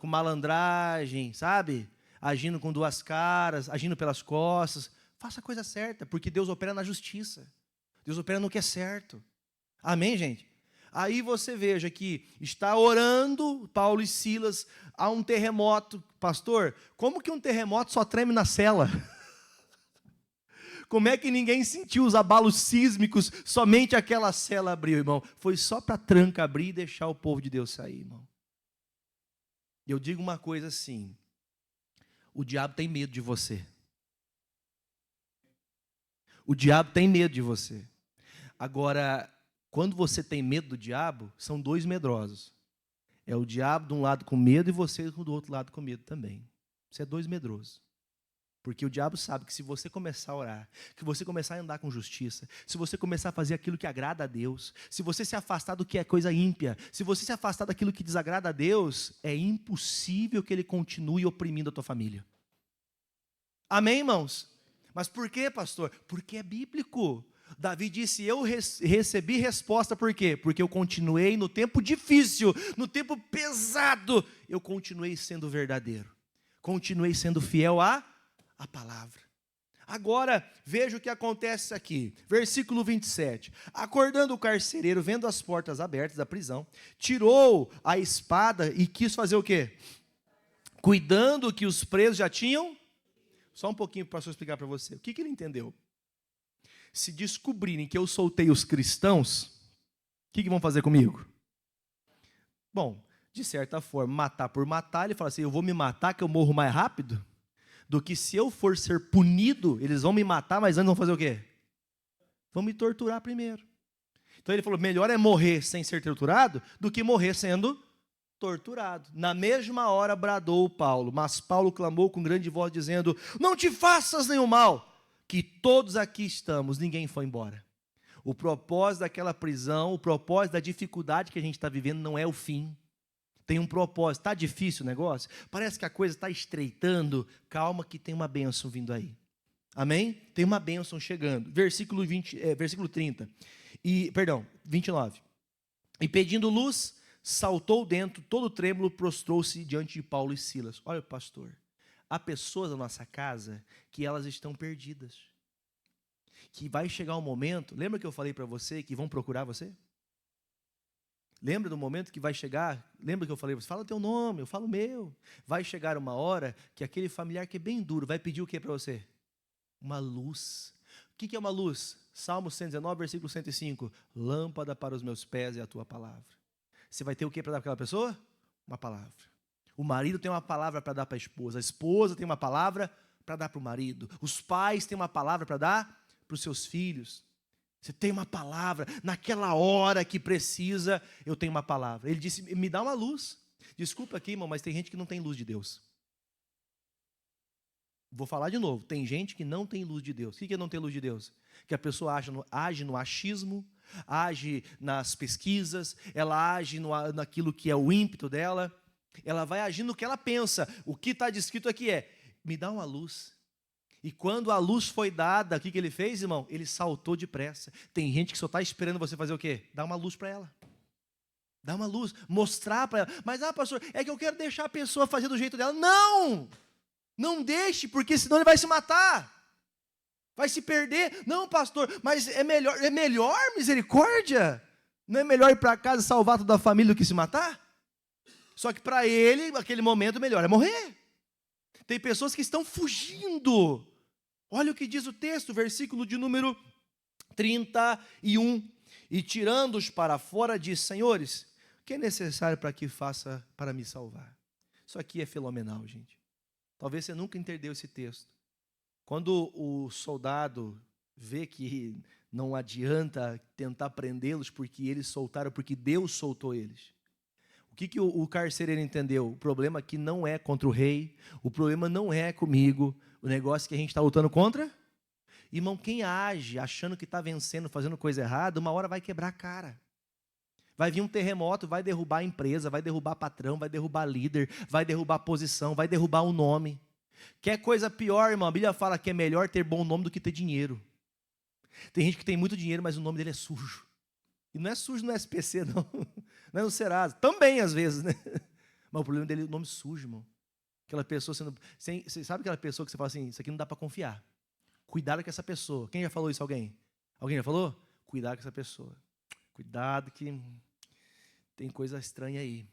Speaker 1: Com malandragem, sabe? Agindo com duas caras, agindo pelas costas. Faça a coisa certa, porque Deus opera na justiça. Deus opera no que é certo. Amém, gente? Aí você veja que está orando, Paulo e Silas, há um terremoto. Pastor, como que um terremoto só treme na cela? Como é que ninguém sentiu os abalos sísmicos, somente aquela cela abriu, irmão? Foi só para a tranca abrir e deixar o povo de Deus sair, irmão. Eu digo uma coisa assim, o diabo tem medo de você. O diabo tem medo de você. Agora, quando você tem medo do diabo, são dois medrosos. É o diabo de um lado com medo e você do outro lado com medo também. Você é dois medrosos. Porque o diabo sabe que se você começar a orar, que você começar a andar com justiça, se você começar a fazer aquilo que agrada a Deus, se você se afastar do que é coisa ímpia, se você se afastar daquilo que desagrada a Deus, é impossível que ele continue oprimindo a tua família. Amém, irmãos? Mas por quê, pastor? Porque é bíblico. Davi disse, eu recebi resposta, por quê? Porque eu continuei no tempo difícil, no tempo pesado, eu continuei sendo verdadeiro, continuei sendo fiel à palavra. Agora, veja o que acontece aqui, versículo 27, acordando o carcereiro, vendo as portas abertas da prisão, tirou a espada e quis fazer o quê? Cuidando que os presos já tinham, só um pouquinho para o pastor explicar para você, o que ele entendeu? Se descobrirem que eu soltei os cristãos, o que vão fazer comigo? Bom, de certa forma, matar por matar, ele fala assim, eu vou me matar que eu morro mais rápido, do que se eu for ser punido, eles vão me matar, mas antes vão fazer o quê? Vão me torturar primeiro. Então ele falou, melhor é morrer sem ser torturado, do que morrer sendo torturado. Na mesma hora bradou Paulo, mas Paulo clamou com grande voz, dizendo, não te faças nenhum mal, que todos aqui estamos, ninguém foi embora. O propósito daquela prisão, o propósito da dificuldade que a gente está vivendo não é o fim. Tem um propósito. Está difícil o negócio? Parece que a coisa está estreitando. Calma que tem uma bênção vindo aí. Amém? Tem uma bênção chegando. Versículo 30. 29. E pedindo luz, saltou dentro, todo trêmulo, prostrou-se diante de Paulo e Silas. Olha, pastor, há pessoas na nossa casa que elas estão perdidas. Que vai chegar um momento, lembra que eu falei para você que vão procurar você? Lembra do momento que vai chegar? Lembra que eu falei, você fala o teu nome, eu falo o meu. Vai chegar uma hora que aquele familiar que é bem duro vai pedir o que para você? Uma luz. O que é uma luz? Salmo 119, versículo 105. Lâmpada para os meus pés é a tua palavra. Você vai ter o que para dar para aquela pessoa? Uma palavra. O marido tem uma palavra para dar para a esposa tem uma palavra para dar para o marido, os pais têm uma palavra para dar para os seus filhos. Você tem uma palavra, naquela hora que precisa, eu tenho uma palavra. Ele disse, me dá uma luz. Desculpa aqui, irmão, mas tem gente que não tem luz de Deus. Vou falar de novo. Tem gente que não tem luz de Deus. O que é não ter luz de Deus? Que a pessoa age no achismo, age nas pesquisas, ela age naquilo que é o ímpeto dela, ela vai agir no que ela pensa. O que está descrito aqui é, me dá uma luz. E quando a luz foi dada, o que ele fez, irmão? Ele saltou depressa. Tem gente que só está esperando você fazer o quê? Dar uma luz para ela. Dar uma luz, mostrar para ela. Mas, pastor, é que eu quero deixar a pessoa fazer do jeito dela. Não! Não deixe, porque senão ele vai se matar. Vai se perder. Não, pastor, mas é melhor misericórdia? Não é melhor ir para casa e salvar toda a família do que se matar? Só que para ele, naquele momento, melhor é morrer. Tem pessoas que estão fugindo. Olha o que diz o texto, versículo de número 31. E tirando-os para fora, diz, senhores, o que é necessário para que faça para me salvar? Isso aqui é fenomenal, gente. Talvez você nunca entendeu esse texto. Quando o soldado vê que não adianta tentar prendê-los porque eles soltaram, porque Deus soltou eles. O que o carcereiro entendeu? O problema aqui não é contra o rei, o problema não é comigo, o negócio que a gente está lutando contra. Irmão, quem age achando que está vencendo, fazendo coisa errada, uma hora vai quebrar a cara. Vai vir um terremoto, vai derrubar a empresa, vai derrubar patrão, vai derrubar líder, vai derrubar a posição, vai derrubar o nome. Quer coisa pior, irmão? A Bíblia fala que é melhor ter bom nome do que ter dinheiro. Tem gente que tem muito dinheiro, mas o nome dele é sujo. E não é sujo no SPC, não. Não é no Serasa. Também, às vezes, né? Mas o problema dele é o nome sujo, irmão. Aquela pessoa sendo... Você sabe aquela pessoa que você fala assim, isso aqui não dá para confiar. Cuidado com essa pessoa. Quem já falou isso? Alguém? Alguém já falou? Cuidado com essa pessoa. Cuidado que tem coisa estranha aí.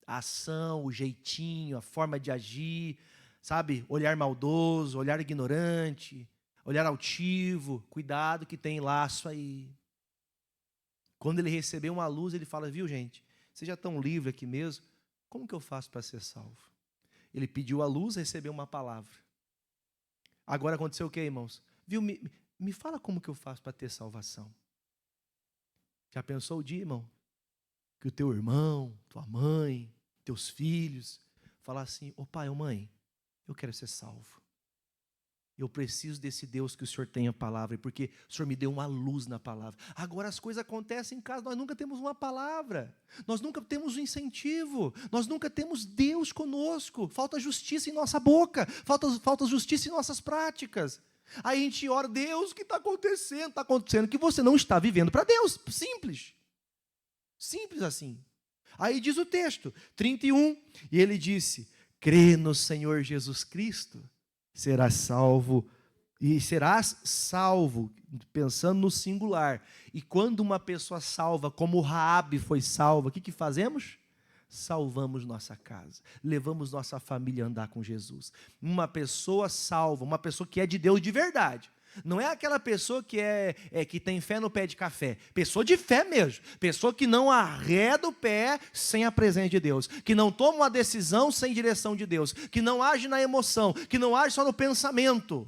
Speaker 1: A ação, o jeitinho, a forma de agir, sabe? Olhar maldoso, olhar ignorante, olhar altivo. Cuidado que tem laço aí. Quando ele recebeu uma luz, ele fala, viu, gente? Vocês já estão livres aqui mesmo? Como que eu faço para ser salvo? Ele pediu a luz, recebeu uma palavra. Agora aconteceu o quê, irmãos? Viu? Me fala como que eu faço para ter salvação. Já pensou o dia, irmão? Que o teu irmão, tua mãe, teus filhos, falar assim, ô pai, ô mãe, eu quero ser salvo. Eu preciso desse Deus que o Senhor tem a palavra, porque o Senhor me deu uma luz na palavra. Agora as coisas acontecem em casa, nós nunca temos uma palavra, nós nunca temos um incentivo, nós nunca temos Deus conosco, falta justiça em nossa boca, falta justiça em nossas práticas. Aí a gente ora, Deus, o que está acontecendo? Está acontecendo que você não está vivendo para Deus, simples. Simples assim. Aí diz o texto, 31, e ele disse, crê no Senhor Jesus Cristo, serás salvo, pensando no singular. E quando uma pessoa salva, como Raabe foi salva, o que fazemos? Salvamos nossa casa, levamos nossa família a andar com Jesus. Uma pessoa salva, uma pessoa que é de Deus de verdade. Não é aquela pessoa que que tem fé no pé de café. Pessoa de fé mesmo. Pessoa que não arreda o pé sem a presença de Deus. Que não toma uma decisão sem direção de Deus. Que não age na emoção. Que não age só no pensamento.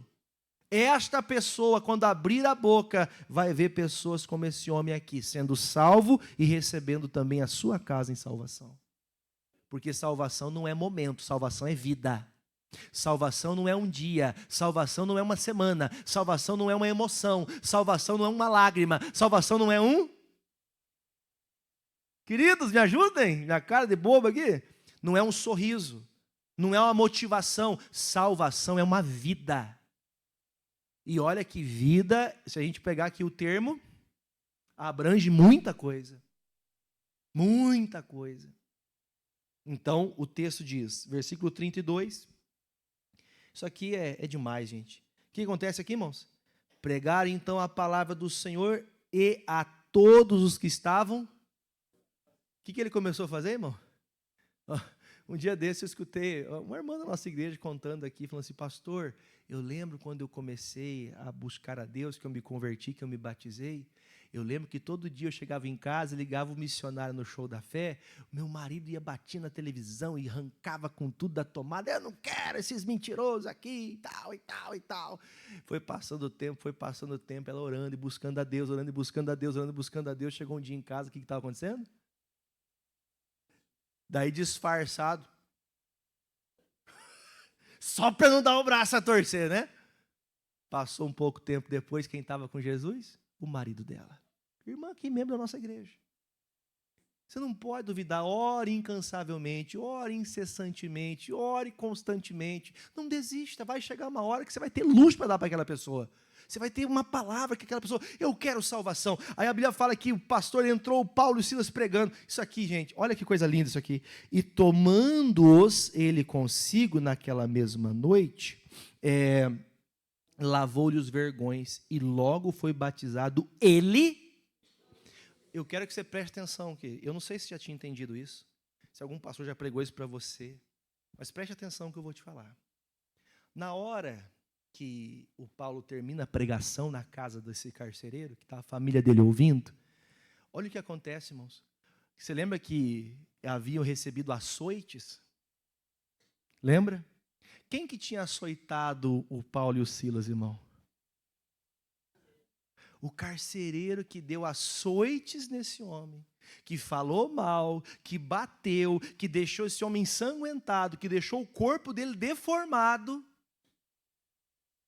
Speaker 1: Esta pessoa, quando abrir a boca, vai ver pessoas como esse homem aqui, sendo salvo e recebendo também a sua casa em salvação. Porque salvação não é momento, salvação é vida. Salvação não é um dia, salvação não é uma semana, salvação não é uma emoção, salvação não é uma lágrima, salvação não é um... Queridos, me ajudem, minha cara de bobo aqui. Não é um sorriso, não é uma motivação, salvação é uma vida. E olha que vida, se a gente pegar aqui o termo, abrange muita coisa. Muita coisa. Então, o texto diz, versículo 32... Isso aqui é demais, gente. O que acontece aqui, irmãos? Pregar então a palavra do Senhor e a todos os que estavam. O que ele começou a fazer, irmão? Um dia desse eu escutei uma irmã da nossa igreja contando aqui, falando assim, pastor, eu lembro quando eu comecei a buscar a Deus, que eu me converti, que eu me batizei, eu lembro que todo dia eu chegava em casa, ligava o missionário no show da fé, meu marido ia bater na televisão e arrancava com tudo da tomada, eu não quero esses mentirosos aqui, e tal, e tal, e tal. Foi passando o tempo, ela orando e buscando a Deus, orando e buscando a Deus, orando e buscando a Deus, chegou um dia em casa, o que estava acontecendo? Daí disfarçado, só para não dar o braço a torcer, né? Passou um pouco tempo depois, quem estava com Jesus? O marido dela. Irmã aqui, membro da nossa igreja. Você não pode duvidar, ore incansavelmente, ore incessantemente, ore constantemente. Não desista, vai chegar uma hora que você vai ter luz para dar para aquela pessoa. Você vai ter uma palavra que aquela pessoa, eu quero salvação. Aí a Bíblia fala que o pastor entrou, o Paulo e Silas pregando. Isso aqui, gente, olha que coisa linda isso aqui. E tomando-os ele consigo naquela mesma noite, lavou-lhe os vergões e logo foi batizado ele. Eu quero que você preste atenção aqui. Eu não sei se já tinha entendido isso, se algum pastor já pregou isso para você, mas preste atenção que eu vou te falar. Na hora que o Paulo termina a pregação na casa desse carcereiro, que está a família dele ouvindo, olha o que acontece, irmãos. Você lembra que haviam recebido açoites? Lembra? Quem que tinha açoitado o Paulo e o Silas, irmão? O carcereiro que deu açoites nesse homem, que falou mal, que bateu, que deixou esse homem ensanguentado, que deixou o corpo dele deformado,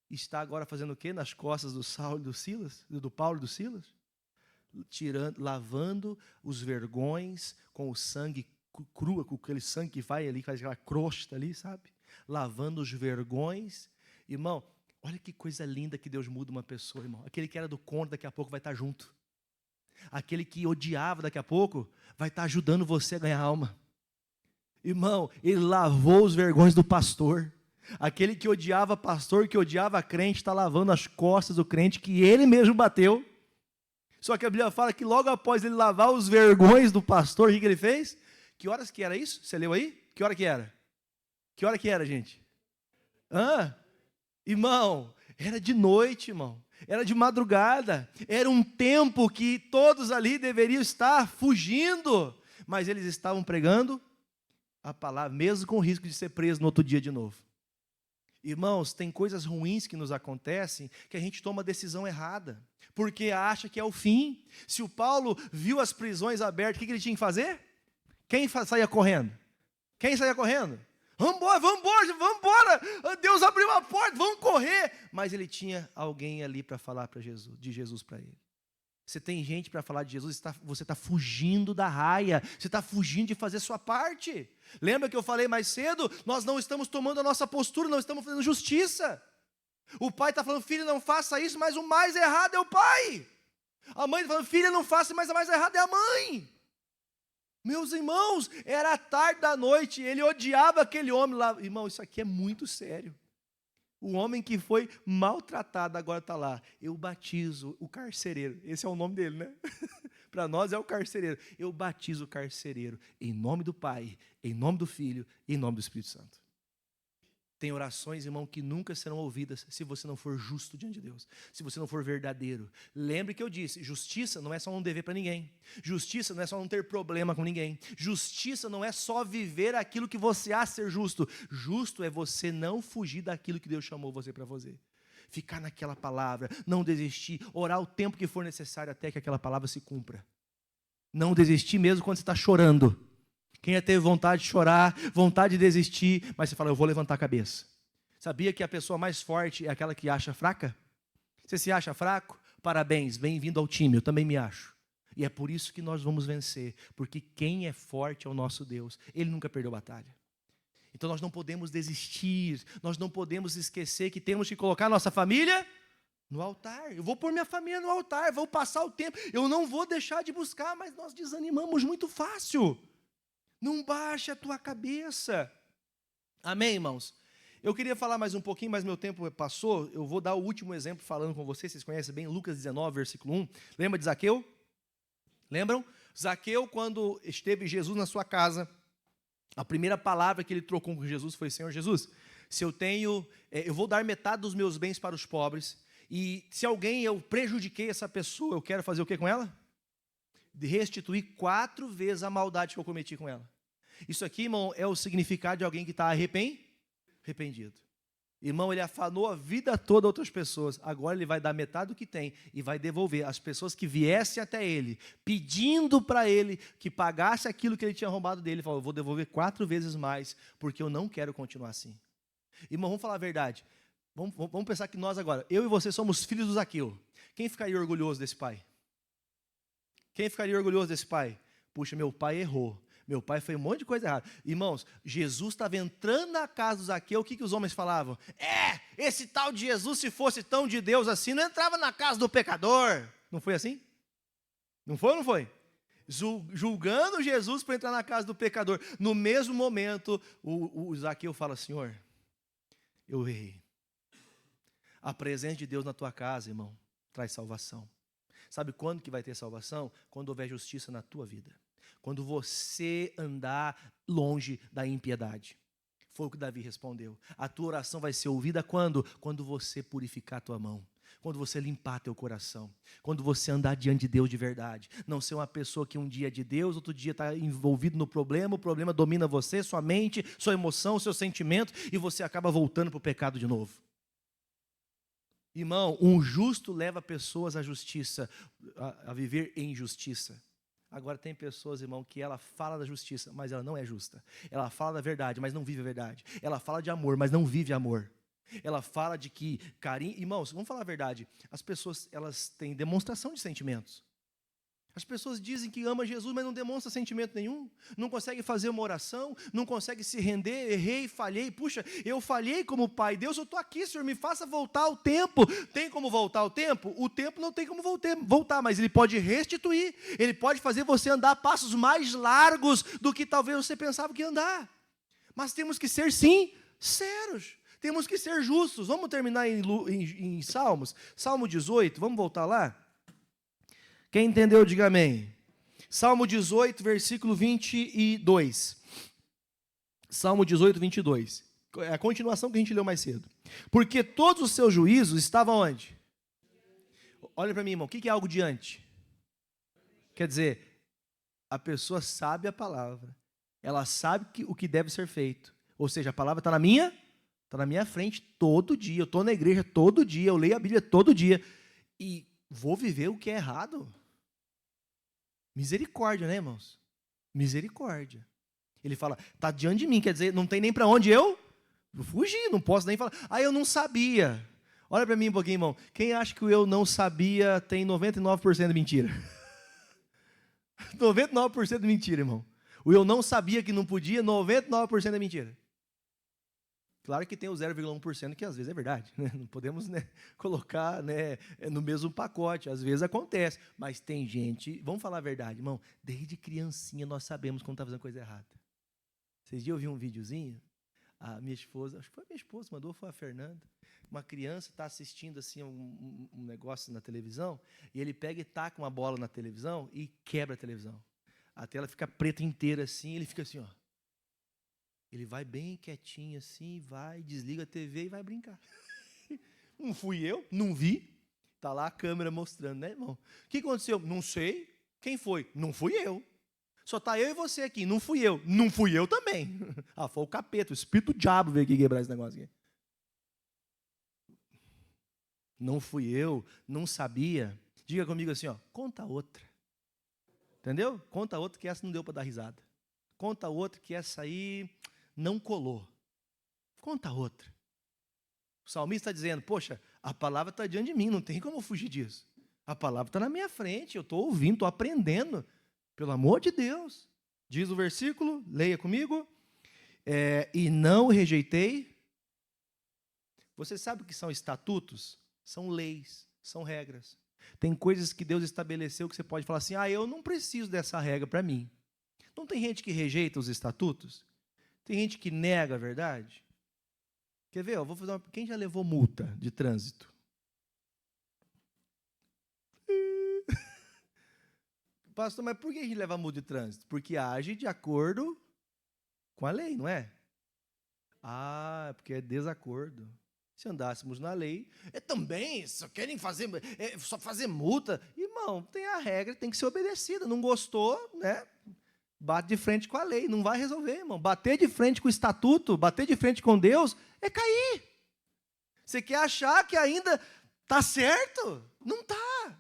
Speaker 1: está agora fazendo o quê? Nas costas do Saulo e do Silas, do Paulo e do Silas? Lavando os vergões com o sangue cru, com aquele sangue que vai ali, faz aquela crosta ali, sabe? Lavando os vergões. Irmão, olha que coisa linda que Deus muda uma pessoa, irmão. Aquele que era do contra, daqui a pouco vai estar junto. Aquele que odiava, daqui a pouco, vai estar ajudando você a ganhar alma. Irmão, ele lavou os vergões do pastor. Aquele que odiava pastor, que odiava crente, está lavando as costas do crente que ele mesmo bateu. Só que a Bíblia fala que logo após ele lavar os vergões do pastor, o que ele fez? Que horas que era isso? Você leu aí? Que hora que era? Que hora que era, gente? Irmão, era de noite, irmão. Era de madrugada. Era um tempo que todos ali deveriam estar fugindo. Mas eles estavam pregando a palavra, mesmo com o risco de ser preso no outro dia de novo. Irmãos, tem coisas ruins que nos acontecem que a gente toma a decisão errada, porque acha que é o fim. Se o Paulo viu as prisões abertas, o que ele tinha que fazer? Quem saía correndo? Quem saía correndo? Vamos embora, Deus abriu a porta, vamos correr. Mas ele tinha alguém ali para falar de Jesus para ele. Você tem gente para falar de Jesus, você está fugindo da raia, você está fugindo de fazer sua parte. Lembra que eu falei mais cedo? Nós não estamos tomando a nossa postura, não estamos fazendo justiça. O pai está falando, filho, não faça isso, mas o mais errado é o pai. A mãe está falando, filha, não faça, mas a mais errada é a mãe. Meus irmãos, era tarde da noite, ele odiava aquele homem lá. Irmão, isso aqui é muito sério. O homem que foi maltratado agora está lá. Eu batizo o carcereiro. Esse é o nome dele, né? Para nós é o carcereiro. Eu batizo o carcereiro em nome do Pai, em nome do Filho e em nome do Espírito Santo. Tem orações, irmão, que nunca serão ouvidas se você não for justo diante de Deus, se você não for verdadeiro. Lembre que eu disse, justiça não é só não dever para ninguém. Justiça não é só não ter problema com ninguém. Justiça não é só viver aquilo que você acha ser justo. Justo é você não fugir daquilo que Deus chamou você para fazer. Ficar naquela palavra, não desistir, orar o tempo que for necessário até que aquela palavra se cumpra. Não desistir mesmo quando você está chorando. Quem já teve vontade de chorar, vontade de desistir, mas você fala, eu vou levantar a cabeça. Sabia que a pessoa mais forte é aquela que acha fraca? Você se acha fraco? Parabéns, bem-vindo ao time, eu também me acho. E é por isso que nós vamos vencer, porque quem é forte é o nosso Deus. Ele nunca perdeu batalha. Então nós não podemos desistir, nós não podemos esquecer que temos que colocar nossa família no altar. Eu vou pôr minha família no altar, vou passar o tempo, eu não vou deixar de buscar, mas nós desanimamos muito fácil. Não baixe a tua cabeça. Amém, irmãos? Eu queria falar mais um pouquinho, mas meu tempo passou. Eu vou dar o último exemplo falando com vocês. Vocês conhecem bem Lucas 19, versículo 1. Lembra de Zaqueu? Lembram? Zaqueu, quando esteve Jesus na sua casa, a primeira palavra que ele trocou com Jesus foi: Senhor Jesus, se eu vou dar metade dos meus bens para os pobres, e se alguém eu prejudiquei essa pessoa, eu quero fazer o que com ela? De restituir 4 vezes a maldade que eu cometi com ela. Isso aqui, irmão, é o significado de alguém que está arrependido. Irmão, ele afanou a vida toda a outras pessoas. Agora ele vai dar metade do que tem e vai devolver as pessoas que viessem até ele, pedindo para ele que pagasse aquilo que ele tinha roubado dele. Ele falou, eu vou devolver 4 vezes mais, porque eu não quero continuar assim. Irmão, vamos falar a verdade. Vamos pensar que nós agora, eu e você somos filhos do Zaqueu. Quem ficaria orgulhoso desse pai? Quem ficaria orgulhoso desse pai? Puxa, meu pai errou. Meu pai fez um monte de coisa errada. Irmãos, Jesus estava entrando na casa do Zaqueu, o que os homens falavam? Esse tal de Jesus, se fosse tão de Deus assim, não entrava na casa do pecador. Não foi assim? Não foi ou não foi? Julgando Jesus para entrar na casa do pecador. No mesmo momento, o Zaqueu fala, Senhor, eu errei. A presença de Deus na tua casa, irmão, traz salvação. Sabe quando que vai ter salvação? Quando houver justiça na tua vida. Quando você andar longe da impiedade. Foi o que Davi respondeu. A tua oração vai ser ouvida quando? Quando você purificar a tua mão. Quando você limpar teu coração. Quando você andar diante de Deus de verdade. Não ser uma pessoa que um dia é de Deus, outro dia está envolvido no problema, o problema domina você, sua mente, sua emoção, seu sentimento, e você acaba voltando para o pecado de novo. Irmão, um justo leva pessoas à justiça, a viver em justiça. Agora tem pessoas, irmão, que ela fala da justiça, mas ela não é justa. Ela fala da verdade, mas não vive a verdade. Ela fala de amor, mas não vive amor. Ela fala de que carinho... Irmãos, vamos falar a verdade. As pessoas, elas têm demonstração de sentimentos. As pessoas dizem que amam Jesus, mas não demonstram sentimento nenhum. Não conseguem fazer uma oração, não conseguem se render. Errei, falhei. Puxa, eu falhei como pai. Deus, eu estou aqui, Senhor, me faça voltar o tempo. Tem como voltar o tempo? O tempo não tem como voltar, mas Ele pode restituir. Ele pode fazer você andar passos mais largos do que talvez você pensava que ia andar. Mas temos que ser, sim, sérios. Temos que ser justos. Vamos terminar em Salmos. Salmo 18, vamos voltar lá? Quem entendeu, diga amém. Salmo 18, versículo 22. Salmo 18, 22. É a continuação que a gente leu mais cedo. Porque todos os seus juízos estavam onde? Olha para mim, irmão. O que é algo diante? Quer dizer, a pessoa sabe a palavra. Ela sabe o que deve ser feito. Ou seja, a palavra está na minha frente todo dia. Eu estou na igreja todo dia. Eu leio a Bíblia todo dia. E vou viver o que é errado? Misericórdia, né, irmãos? Misericórdia. Ele fala, está diante de mim, quer dizer, não tem nem para onde eu fugir, não posso nem falar. Eu não sabia. Olha para mim um pouquinho, irmão. Quem acha que o eu não sabia tem 99% de mentira? 99% de mentira, irmão. O eu não sabia que não podia, 99% é mentira. Claro que tem o 0,1% que às vezes é verdade, né? Não podemos, né, colocar, né, no mesmo pacote, às vezes acontece, mas tem gente, vamos falar a verdade, irmão, desde criancinha nós sabemos quando está fazendo coisa errada. Esses dias eu vi um videozinho, a minha esposa, acho que foi a minha esposa, mandou, foi a Fernanda, uma criança está assistindo assim um negócio na televisão, e ele pega e taca uma bola na televisão e quebra a televisão. A tela fica preta inteira assim, ele fica assim, ó. Ele vai bem quietinho assim, vai, desliga a TV e vai brincar. Não fui eu, não vi. Está lá a câmera mostrando, né, irmão? O que aconteceu? Não sei. Quem foi? Não fui eu. Só está eu e você aqui, não fui eu. Não fui eu também. Foi o capeta, o espírito do diabo veio aqui quebrar esse negócio aqui. Não fui eu, não sabia. Diga comigo assim, ó, conta outra. Entendeu? Conta outra que essa não deu para dar risada. Conta outra que essa aí não colou. Conta outra. O salmista está dizendo, poxa, a palavra está diante de mim, não tem como eu fugir disso. A palavra está na minha frente, eu estou ouvindo, estou aprendendo. Pelo amor de Deus. Diz o versículo, leia comigo. E não rejeitei. Você sabe o que são estatutos? São leis, são regras. Tem coisas que Deus estabeleceu que você pode falar assim, eu não preciso dessa regra para mim. Não tem gente que rejeita os estatutos? Tem gente que nega a verdade? Quer ver? Vou fazer quem já levou multa de trânsito? Pastor, mas por que a gente leva multa de trânsito? Porque age de acordo com a lei, não é? Porque é desacordo. Se andássemos na lei, também só querem fazer, só fazer multa. Irmão, tem a regra, tem que ser obedecida. Não gostou, né? Bate de frente com a lei, não vai resolver, irmão. Bater de frente com o estatuto, bater de frente com Deus, é cair. Você quer achar que ainda está certo? Não está.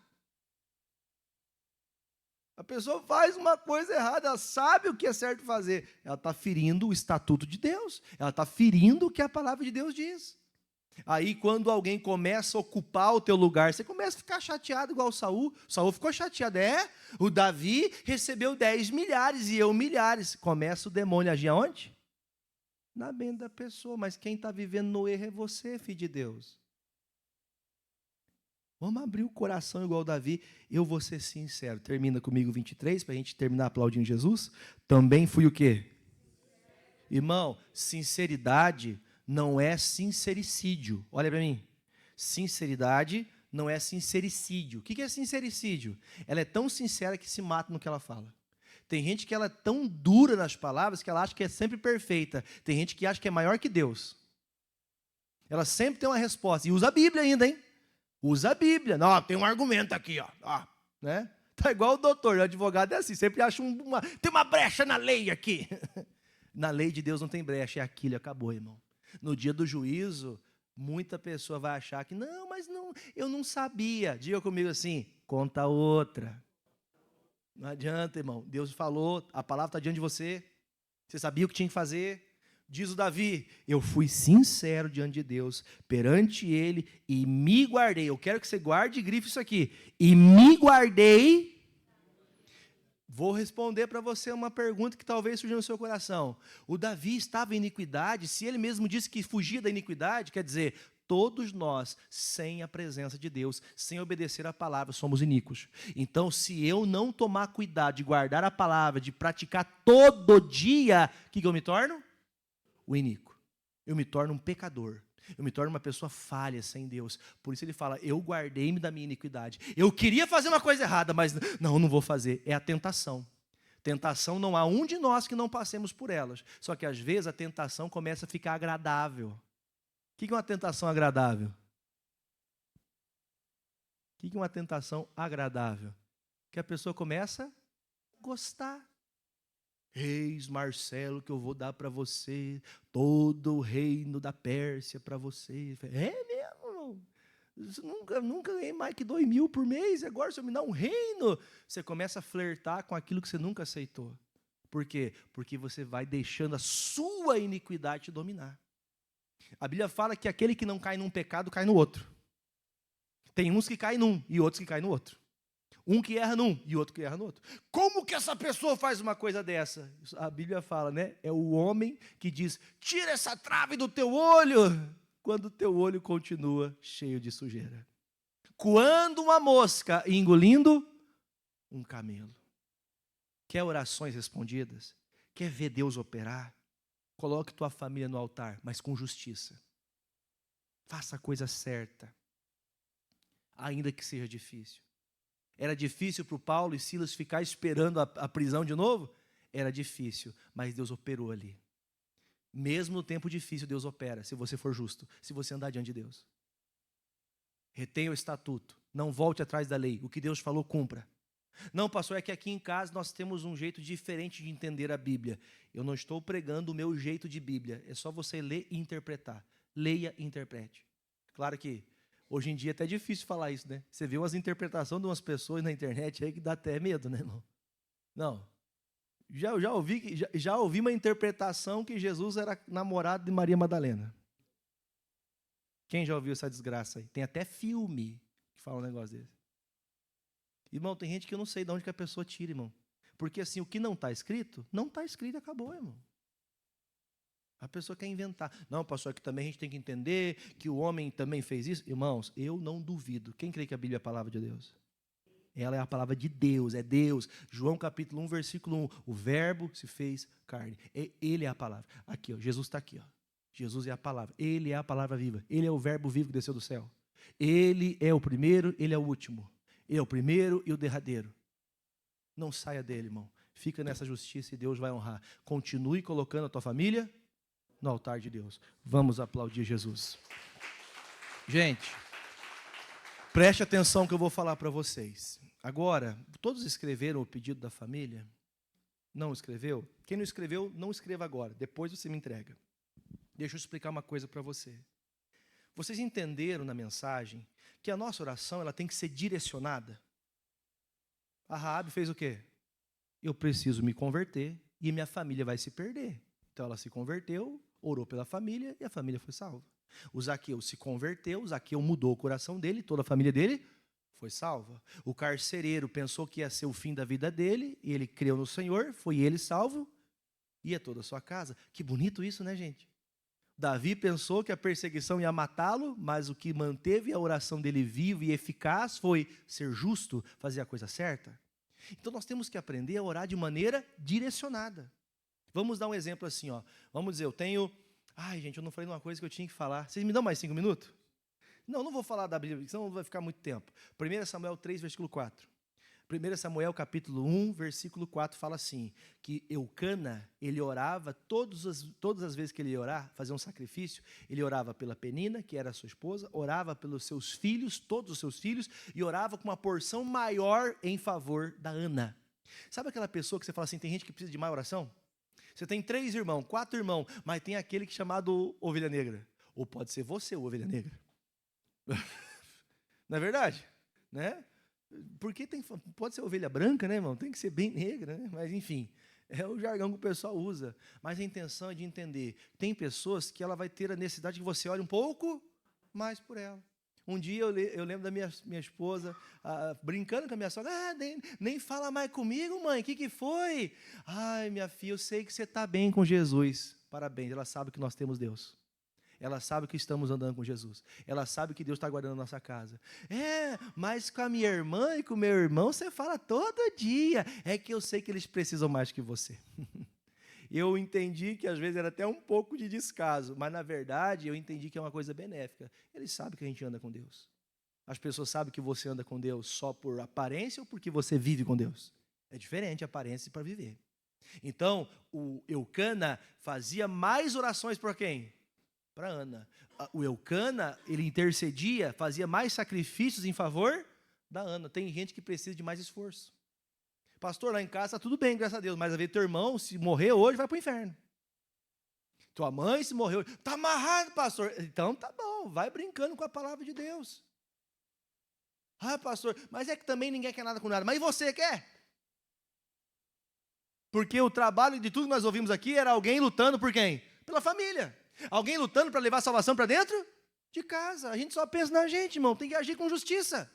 Speaker 1: A pessoa faz uma coisa errada, ela sabe o que é certo fazer. Ela está ferindo o estatuto de Deus. Ela está ferindo o que a palavra de Deus diz. Aí, quando alguém começa a ocupar o teu lugar, você começa a ficar chateado igual o Saul. Saul ficou chateado. O Davi recebeu 10 milhares e eu milhares. Começa o demônio a agir aonde? Na mente da pessoa. Mas quem está vivendo no erro é você, filho de Deus. Vamos abrir o coração igual o Davi. Eu vou ser sincero. Termina comigo 23, para a gente terminar aplaudindo Jesus. Também fui o quê? Irmão, sinceridade não é sincericídio. Olha para mim. Sinceridade não é sincericídio. O que é sincericídio? Ela é tão sincera que se mata no que ela fala. Tem gente que ela é tão dura nas palavras que ela acha que é sempre perfeita. Tem gente que acha que é maior que Deus. Ela sempre tem uma resposta. E usa a Bíblia ainda, hein? Usa a Bíblia. Não, tem um argumento aqui, ó. Né? Tá igual o doutor, o advogado é assim, sempre acha tem uma brecha na lei aqui. Na lei de Deus não tem brecha, é aquilo, acabou, irmão. No dia do juízo, muita pessoa vai achar que, não, mas não, eu não sabia. Diga comigo assim, conta outra. Não adianta, irmão. Deus falou, a palavra está diante de você. Você sabia o que tinha que fazer? Diz o Davi, eu fui sincero diante de Deus, perante Ele, e me guardei. Eu quero que você guarde e grife isso aqui. E me guardei. Vou responder para você uma pergunta que talvez surja no seu coração. O Davi estava em iniquidade, se ele mesmo disse que fugia da iniquidade, quer dizer, todos nós, sem a presença de Deus, sem obedecer a palavra, somos iníquos. Então, se eu não tomar cuidado de guardar a palavra, de praticar todo dia, o que eu me torno? O iníquo. Eu me torno um pecador. Eu me torno uma pessoa falha sem Deus. Por isso ele fala, eu guardei-me da minha iniquidade. Eu queria fazer uma coisa errada, mas não vou fazer. É a tentação. Tentação, não há um de nós que não passemos por elas. Só que às vezes a tentação começa a ficar agradável. O que é uma tentação agradável? O que é uma tentação agradável? Que a pessoa começa a gostar. Reis, Marcelo, que eu vou dar para você, todo o reino da Pérsia para você. É mesmo? Nunca ganhei mais que 2.000 por mês, agora você me dá um reino. Você começa a flertar com aquilo que você nunca aceitou. Por quê? Porque você vai deixando a sua iniquidade te dominar. A Bíblia fala que aquele que não cai num pecado, cai no outro. Tem uns que caem num e outros que caem no outro. Um que erra num e outro que erra no outro. Como que essa pessoa faz uma coisa dessa? A Bíblia fala, né? É o homem que diz, tira essa trave do teu olho, quando o teu olho continua cheio de sujeira. Coando uma mosca e engolindo um camelo. Quer orações respondidas? Quer ver Deus operar? Coloque tua família no altar, mas com justiça. Faça a coisa certa, ainda que seja difícil. Era difícil para o Paulo e Silas ficar esperando a prisão de novo? Era difícil, mas Deus operou ali. Mesmo no tempo difícil, Deus opera, se você for justo, se você andar diante de Deus. Retenha o estatuto, não volte atrás da lei, o que Deus falou, cumpra. Não, pastor, é que aqui em casa nós temos um jeito diferente de entender a Bíblia. Eu não estou pregando o meu jeito de Bíblia, é só você ler e interpretar. Leia e interprete. Claro que hoje em dia é até difícil falar isso, né? Você vê umas interpretações de umas pessoas na internet aí que dá até medo, né, irmão? Não. Já ouvi uma interpretação que Jesus era namorado de Maria Madalena. Quem já ouviu essa desgraça aí? Tem até filme que fala um negócio desse. Irmão, tem gente que eu não sei de onde que a pessoa tira, irmão. Porque assim, o que não está escrito, não está escrito e acabou, irmão. A pessoa quer inventar. Não, pastor, que também a gente tem que entender que o homem também fez isso. Irmãos, eu não duvido. Quem crê que a Bíblia é a palavra de Deus? Ela é a palavra de Deus, é Deus. João capítulo 1, versículo 1. O verbo se fez carne. Ele é a palavra. Aqui, ó, Jesus está aqui. Ó. Jesus é a palavra. Ele é a palavra viva. Ele é o verbo vivo que desceu do céu. Ele é o primeiro, ele é o último. Ele é o primeiro e o derradeiro. Não saia dele, irmão. Fica nessa justiça e Deus vai honrar. Continue colocando a tua família no altar de Deus. Vamos aplaudir Jesus. Gente, preste atenção que eu vou falar para vocês. Agora, todos escreveram o pedido da família? Não escreveu? Quem não escreveu, não escreva agora. Depois você me entrega. Deixa eu explicar uma coisa para você. Vocês entenderam na mensagem que a nossa oração ela tem que ser direcionada? A Raabe fez o quê? Eu preciso me converter e minha família vai se perder. Então ela se converteu, orou pela família e a família foi salva. O Zaqueu se converteu, o Zaqueu mudou o coração dele, toda a família dele foi salva. O carcereiro pensou que ia ser o fim da vida dele, e ele creu no Senhor, foi ele salvo, e a toda a sua casa. Que bonito isso, né, gente? Davi pensou que a perseguição ia matá-lo, mas o que manteve a oração dele viva e eficaz foi ser justo, fazer a coisa certa. Então nós temos que aprender a orar de maneira direcionada. Vamos dar um exemplo assim, ó. Vamos dizer, eu tenho... Ai, gente, eu não falei uma coisa que eu tinha que falar. Vocês me dão mais 5 minutos? Não vou falar da Bíblia, senão vai ficar muito tempo. 1 Samuel 3, versículo 4. 1 Samuel, capítulo 1, versículo 4, fala assim, que Eucana, ele orava, todas as vezes que ele ia orar, fazer um sacrifício, ele orava pela Penina, que era a sua esposa, orava pelos seus filhos, todos os seus filhos, e orava com uma porção maior em favor da Ana. Sabe aquela pessoa que você fala assim, tem gente que precisa de mais oração? Você tem 3 irmãos, 4 irmãos, mas tem aquele que é chamado ovelha negra. Ou pode ser você, o ovelha negra. Não é verdade? Né? Porque pode ser ovelha branca, né, irmão? Tem que ser bem negra, né? Mas, enfim, é o jargão que o pessoal usa. Mas a intenção é de entender. Tem pessoas que ela vai ter a necessidade que você olhe um pouco mais por ela. Um dia eu lembro da minha esposa brincando com a minha sogra. Nem fala mais comigo, mãe. O que foi? Ai, minha filha, eu sei que você está bem com Jesus. Parabéns, ela sabe que nós temos Deus. Ela sabe que estamos andando com Jesus. Ela sabe que Deus está guardando a nossa casa. Mas com a minha irmã e com o meu irmão, você fala todo dia. É que eu sei que eles precisam mais que você. Eu entendi que às vezes era até um pouco de descaso, mas na verdade eu entendi que é uma coisa benéfica. Eles sabem que a gente anda com Deus. As pessoas sabem que você anda com Deus só por aparência ou porque você vive com Deus? É diferente a aparência para viver. Então, o Eucana fazia mais orações por quem? Para Ana. O Eucana, ele intercedia, fazia mais sacrifícios em favor da Ana. Tem gente que precisa de mais esforço. Pastor, lá em casa está tudo bem, graças a Deus, mas a ver teu irmão, se morrer hoje, vai para o inferno. Tua mãe, se morrer hoje, está amarrado, pastor. Então tá bom, vai brincando com a palavra de Deus. Ah, pastor, mas é que também ninguém quer nada com nada. Mas e você quer? Porque o trabalho de tudo que nós ouvimos aqui era alguém lutando por quem? Pela família. Alguém lutando para levar a salvação para dentro de casa. A gente só pensa na gente, irmão. Tem que agir com justiça.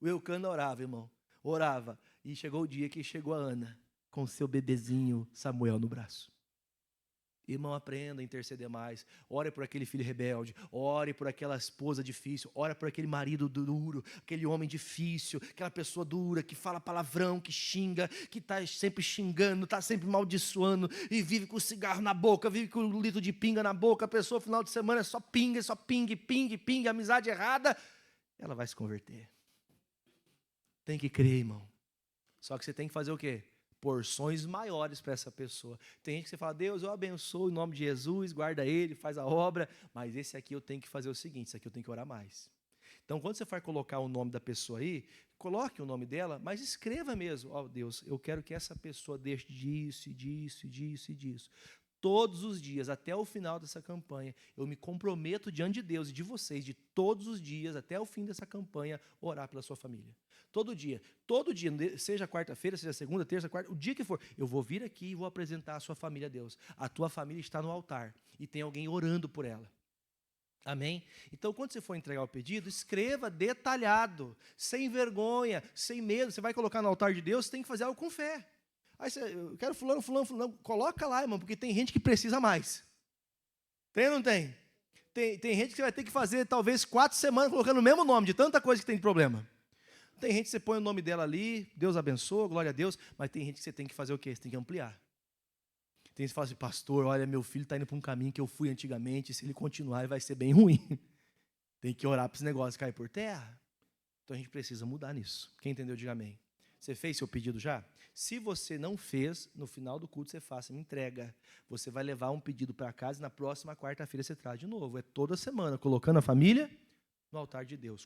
Speaker 1: O Eucana orava, irmão. Orava. E chegou o dia que chegou a Ana com seu bebezinho Samuel no braço. Irmão, aprenda a interceder mais. Ore por aquele filho rebelde. Ore por aquela esposa difícil. Ore por aquele marido duro. Aquele homem difícil. Aquela pessoa dura que fala palavrão, que xinga, que está sempre xingando, está sempre amaldiçoando e vive com cigarro na boca, vive com um litro de pinga na boca. A pessoa, final de semana, é só pinga, só pingue, pingue, pingue, amizade errada. Ela vai se converter. Tem que crer, irmão. Só que você tem que fazer o quê? Porções maiores para essa pessoa. Tem gente que você fala, Deus, eu abençoo em nome de Jesus, guarda ele, faz a obra, mas esse aqui eu tenho que fazer o seguinte, esse aqui eu tenho que orar mais. Então, quando você for colocar o nome da pessoa aí, coloque o nome dela, mas escreva mesmo, ó Deus, eu quero que essa pessoa deixe disso, disso, disso e disso. Todos os dias, até o final dessa campanha, eu me comprometo diante de Deus e de vocês, de todos os dias, até o fim dessa campanha, orar pela sua família. Todo dia, seja quarta-feira, seja segunda, terça, quarta, o dia que for, eu vou vir aqui e vou apresentar a sua família a Deus. A tua família está no altar e tem alguém orando por ela. Amém? Então, quando você for entregar o pedido, escreva detalhado, sem vergonha, sem medo. Você vai colocar no altar de Deus, você tem que fazer algo com fé. Aí você, eu quero fulano, coloca lá, irmão, porque tem gente que precisa mais. Tem ou não tem? Tem gente que você vai ter que fazer talvez 4 semanas colocando o mesmo nome, de tanta coisa que tem de problema. Tem gente que você põe o nome dela ali, Deus abençoa, glória a Deus, mas tem gente que você tem que fazer o quê? Você tem que ampliar. Tem gente que fala assim, pastor, olha, meu filho está indo para um caminho que eu fui antigamente, se ele continuar, ele vai ser bem ruim. Tem que orar para esse negócio cair por terra. Então a gente precisa mudar nisso. Quem entendeu, diga amém. Você fez seu pedido já? Se você não fez, no final do culto você faça, me entrega. Você vai levar um pedido para casa e na próxima quarta-feira você traz de novo. É toda semana, colocando a família no altar de Deus.